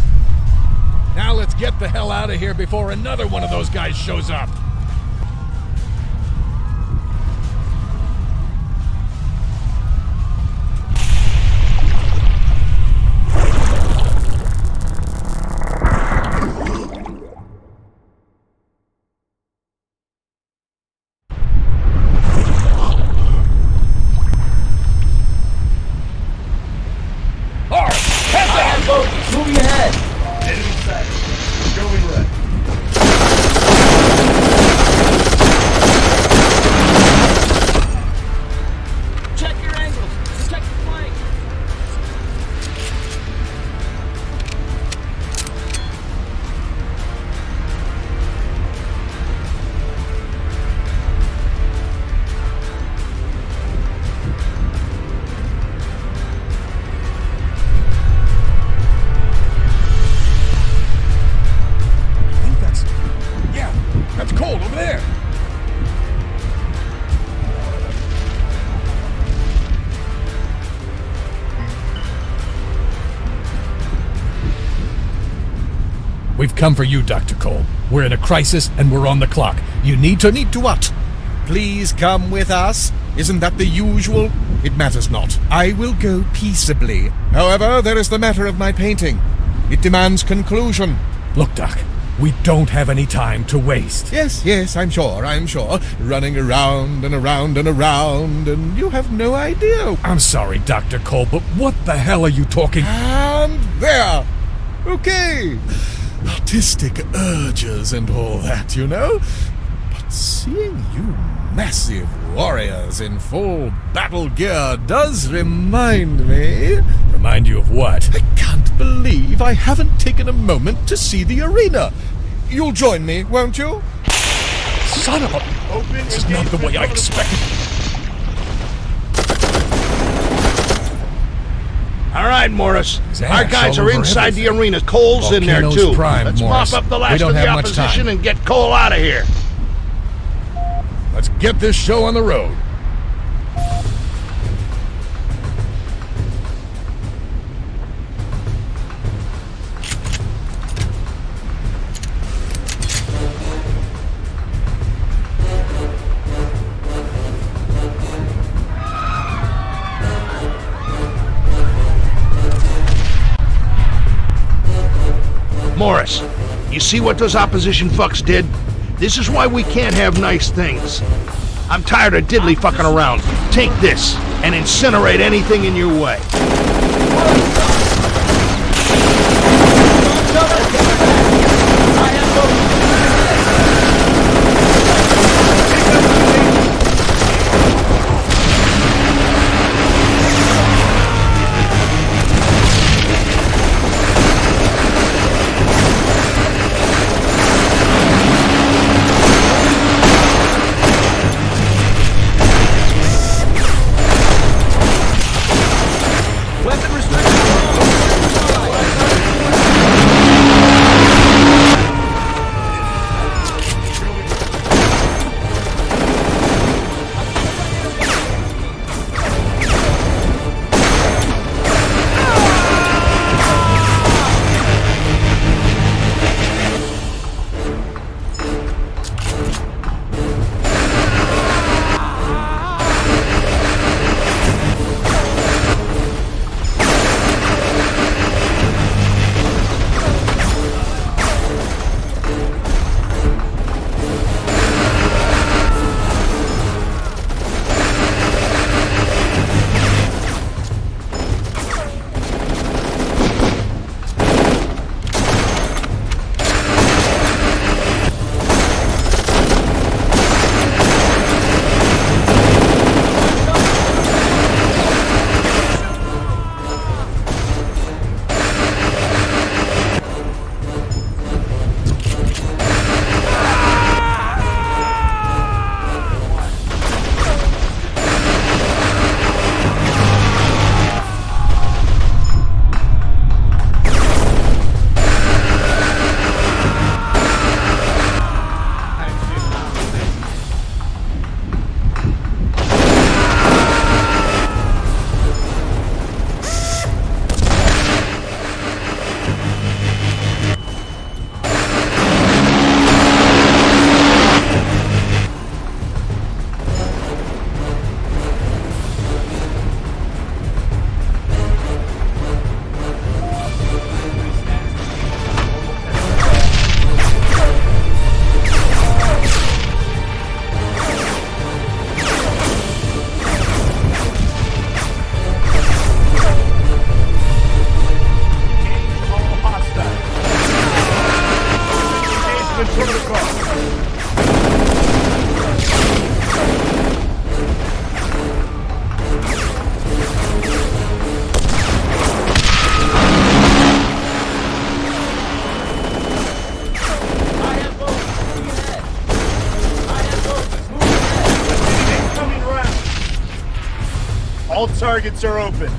Now let's get the hell out of here before another one of those guys shows up. Moving ahead! Enemy sighted. Going left. We've come for you, Dr. Cole. We're in a crisis and we're on the clock. You need to what? Please come with us. Isn't that the usual? It matters not. I will go peaceably. However, there is the matter of my painting. It demands conclusion. Look, Doc, we don't have any time to waste. Yes, I'm sure. Running around and around and around, and you have no idea. I'm sorry, Dr. Cole, but what the hell are you talking? And there. Okay. Artistic urges and all that, you know. But seeing you massive warriors in full battle gear does remind me... Remind you of what? I can't believe I haven't taken a moment to see the arena. You'll join me, won't you? Son of a... This is not the way I expected. All right, Morris. Our guys are inside the arena. Cole's in there, too. Let's mop up the last of the opposition and get Cole out of here. Let's get this show on the road. Morris, you see what those opposition fucks did? This is why we can't have nice things. I'm tired of diddly fucking around. Take this and incinerate anything in your way. All targets are open.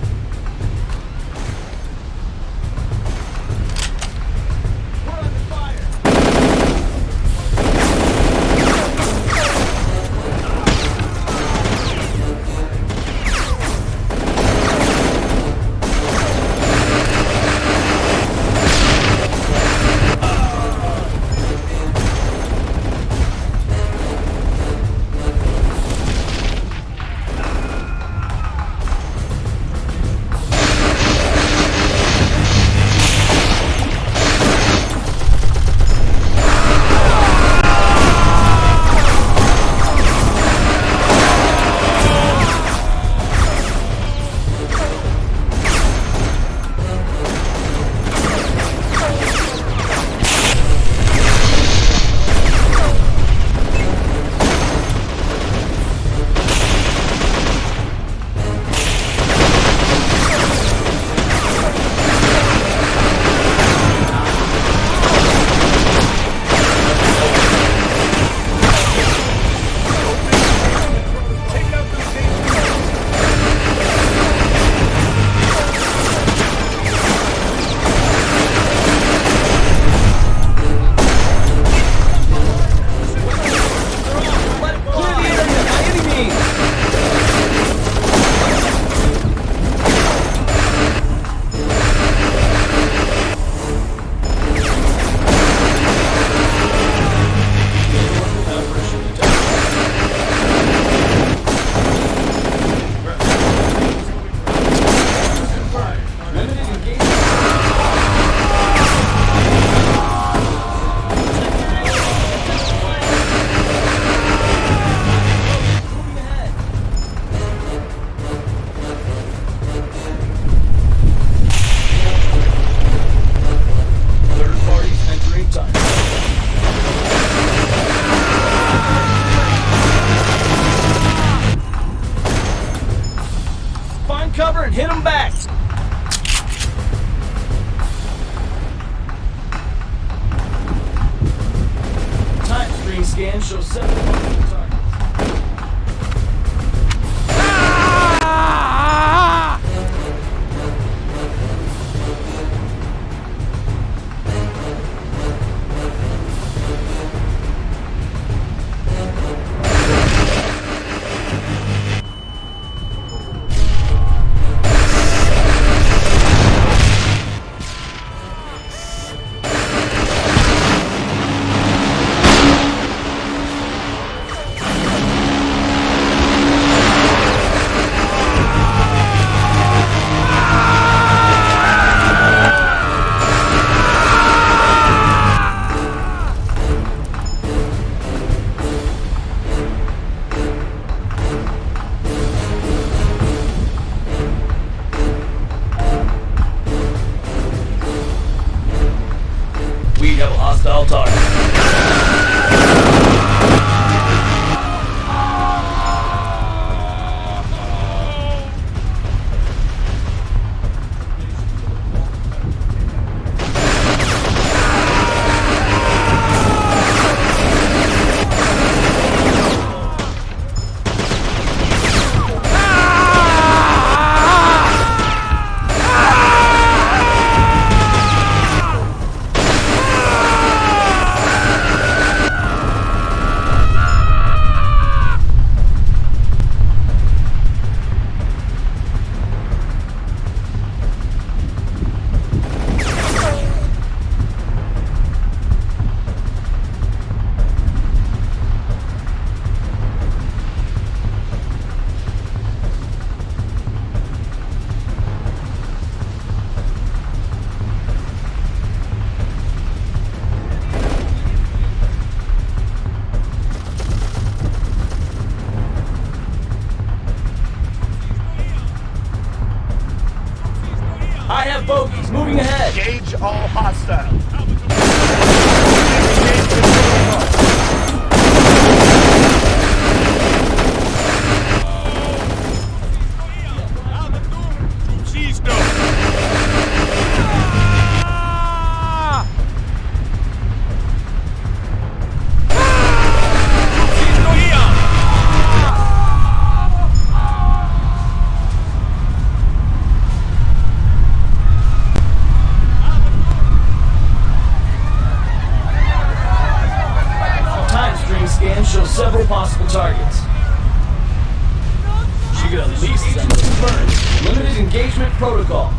cover and hit them back. Time screen scan shows 7 targets. Bogies moving ahead. Engage all hostiles. Shows several possible targets. She got at least confirmed. Limited engagement protocol.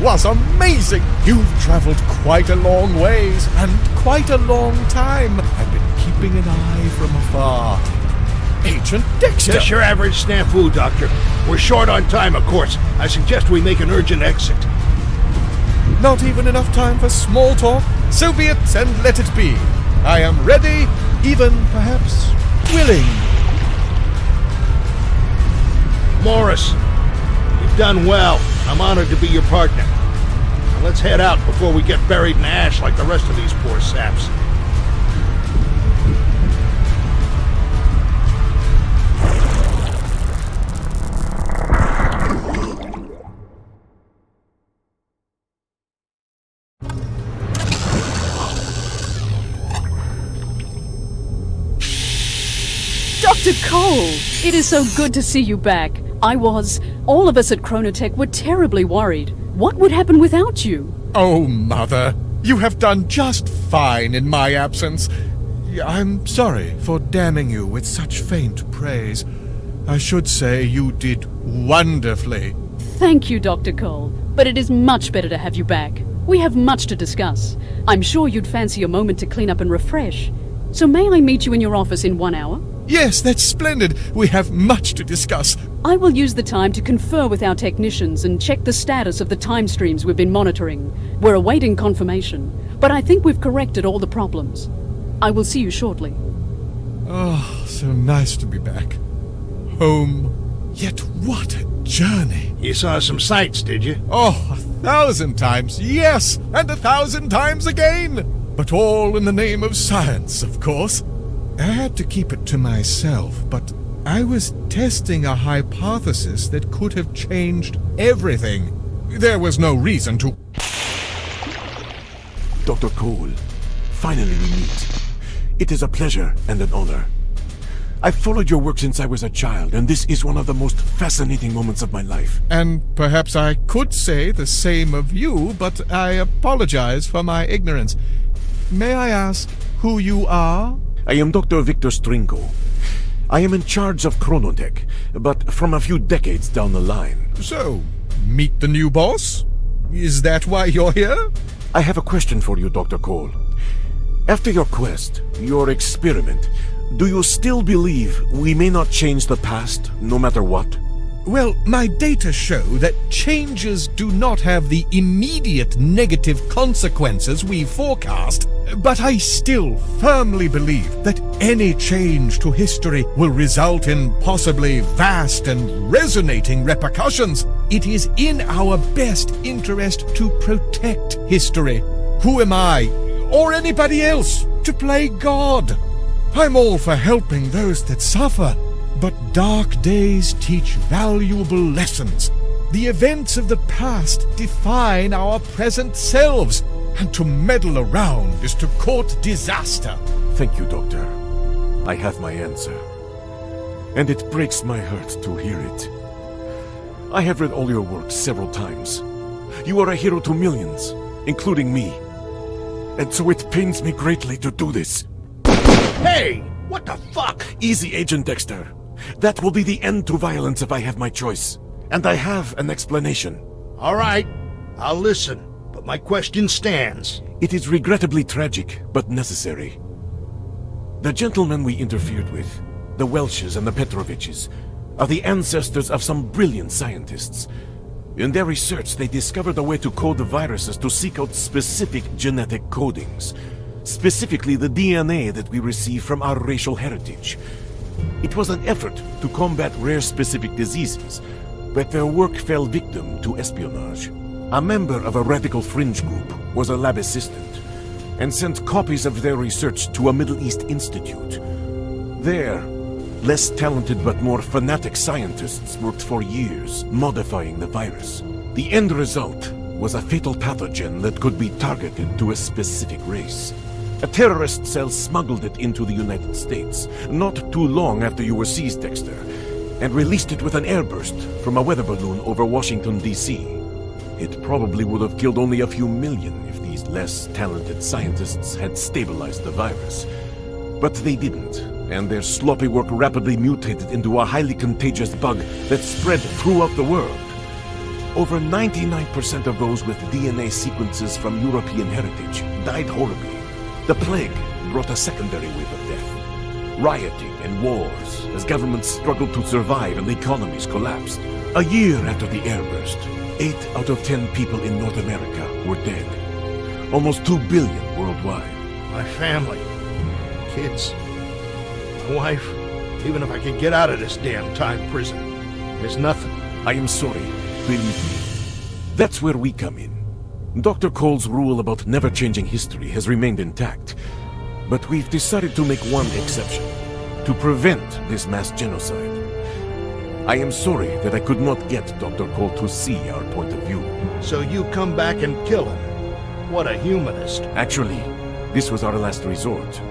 was amazing! You've traveled quite a long ways and quite a long time. I've been keeping an eye from afar. Agent Dexter! Just your average snafu, Doctor. We're short on time, of course. I suggest we make an urgent exit. Not even enough time for small talk? So be it, and let it be. I am ready, even perhaps willing. Morris, you've done well. I'm honored to be your partner. Now let's head out before we get buried in ash like the rest of these poor saps. Dr. Cole, it is so good to see you back. All of us at Chronotech were terribly worried. What would happen without you? Oh, Mother, you have done just fine in my absence. I'm sorry for damning you with such faint praise. I should say you did wonderfully. Thank you, Dr. Cole, but it is much better to have you back. We have much to discuss. I'm sure you'd fancy a moment to clean up and refresh. So may I meet you in your office in 1 hour? Yes, that's splendid. We have much to discuss. I will use the time to confer with our technicians and check the status of the time streams we've been monitoring. We're awaiting confirmation, but I think we've corrected all the problems. I will see you shortly. Oh, so nice to be back. Home. Yet what a journey. You saw some sights, did you? Oh, 1,000 times, yes, and 1,000 times again. But all in the name of science, of course. I had to keep it to myself, but I was testing a hypothesis that could have changed everything. There was no reason to... Dr. Cole, finally we meet. It is a pleasure and an honor. I've followed your work since I was a child, and this is one of the most fascinating moments of my life. And perhaps I could say the same of you, but I apologize for my ignorance. May I ask who you are? I am Dr. Victor Strinko. I am in charge of Chronotech, but from a few decades down the line. So, meet the new boss? Is that why you're here? I have a question for you, Dr. Cole. After your quest, your experiment, do you still believe we may not change the past, no matter what? Well, my data show that changes do not have the immediate negative consequences we forecast, but I still firmly believe that any change to history will result in possibly vast and resonating repercussions. It is in our best interest to protect history. Who am I, or anybody else, to play God? I'm all for helping those that suffer. But dark days teach valuable lessons. The events of the past define our present selves, and to meddle around is to court disaster. Thank you, Doctor. I have my answer. And it breaks my heart to hear it. I have read all your work several times. You are a hero to millions, including me. And so it pains me greatly to do this. Hey! What the fuck? Easy, Agent Dexter. That will be the end to violence if I have my choice. And I have an explanation. All right, I'll listen, but my question stands. It is regrettably tragic, but necessary. The gentlemen we interfered with, the Welshes and the Petroviches, are the ancestors of some brilliant scientists. In their research, they discovered a way to code the viruses to seek out specific genetic codings. Specifically the DNA that we receive from our racial heritage. It was an effort to combat rare specific diseases, but their work fell victim to espionage. A member of a radical fringe group was a lab assistant, and sent copies of their research to a Middle East institute. There, less talented but more fanatic scientists worked for years, modifying the virus. The end result was a fatal pathogen that could be targeted to a specific race. A terrorist cell smuggled it into the United States, not too long after you were seized, Dexter, and released it with an airburst from a weather balloon over Washington, D.C. It probably would have killed only a few million if these less talented scientists had stabilized the virus. But they didn't, and their sloppy work rapidly mutated into a highly contagious bug that spread throughout the world. Over 99% of those with DNA sequences from European heritage died horribly. The plague brought a secondary wave of death. Rioting and wars as governments struggled to survive and economies collapsed. A year after the airburst, 8 out of 10 people in North America were dead. Almost 2 billion worldwide. My family, kids, my wife, even if I could get out of this damn time prison, there's nothing. I am sorry, believe me. That's where we come in. Dr. Cole's rule about never changing history has remained intact, but we've decided to make one exception, to prevent this mass genocide. I am sorry that I could not get Dr. Cole to see our point of view. So you come back and kill him. What a humanist. Actually, this was our last resort.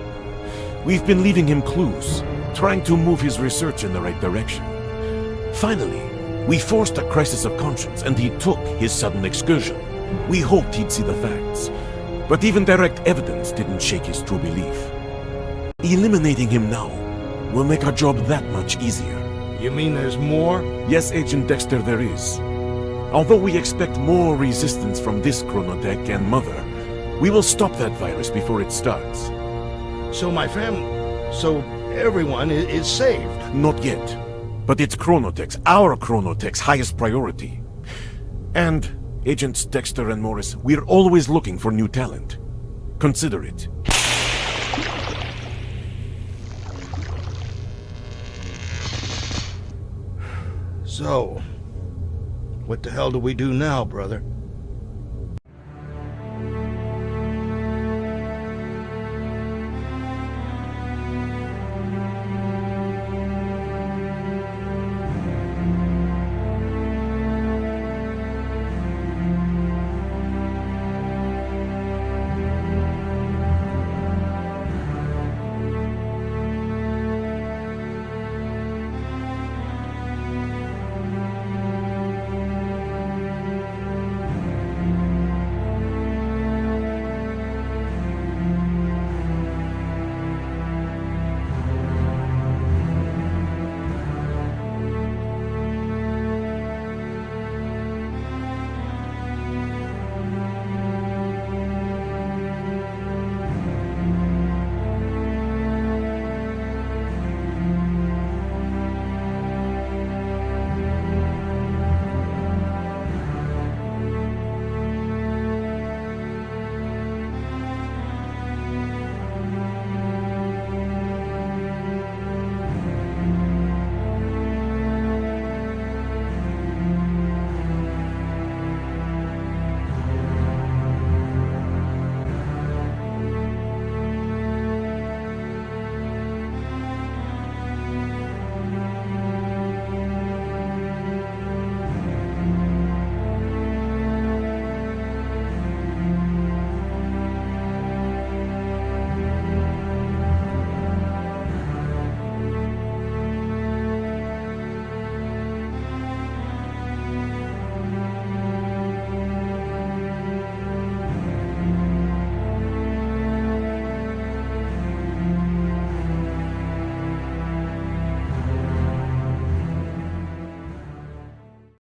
We've been leaving him clues, trying to move his research in the right direction. Finally, we forced a crisis of conscience and he took his sudden excursion. We hoped he'd see the facts, but even direct evidence didn't shake his true belief. Eliminating him now will make our job that much easier. You mean there's more? Yes, Agent Dexter, there is. Although we expect more resistance from this chronotech and Mother, we will stop that virus before it starts. So so everyone is saved? Not yet. But it's Chronotech's, our Chronotech's highest priority. And, Agents Dexter and Morris, we're always looking for new talent. Consider it. So, what the hell do we do now, brother?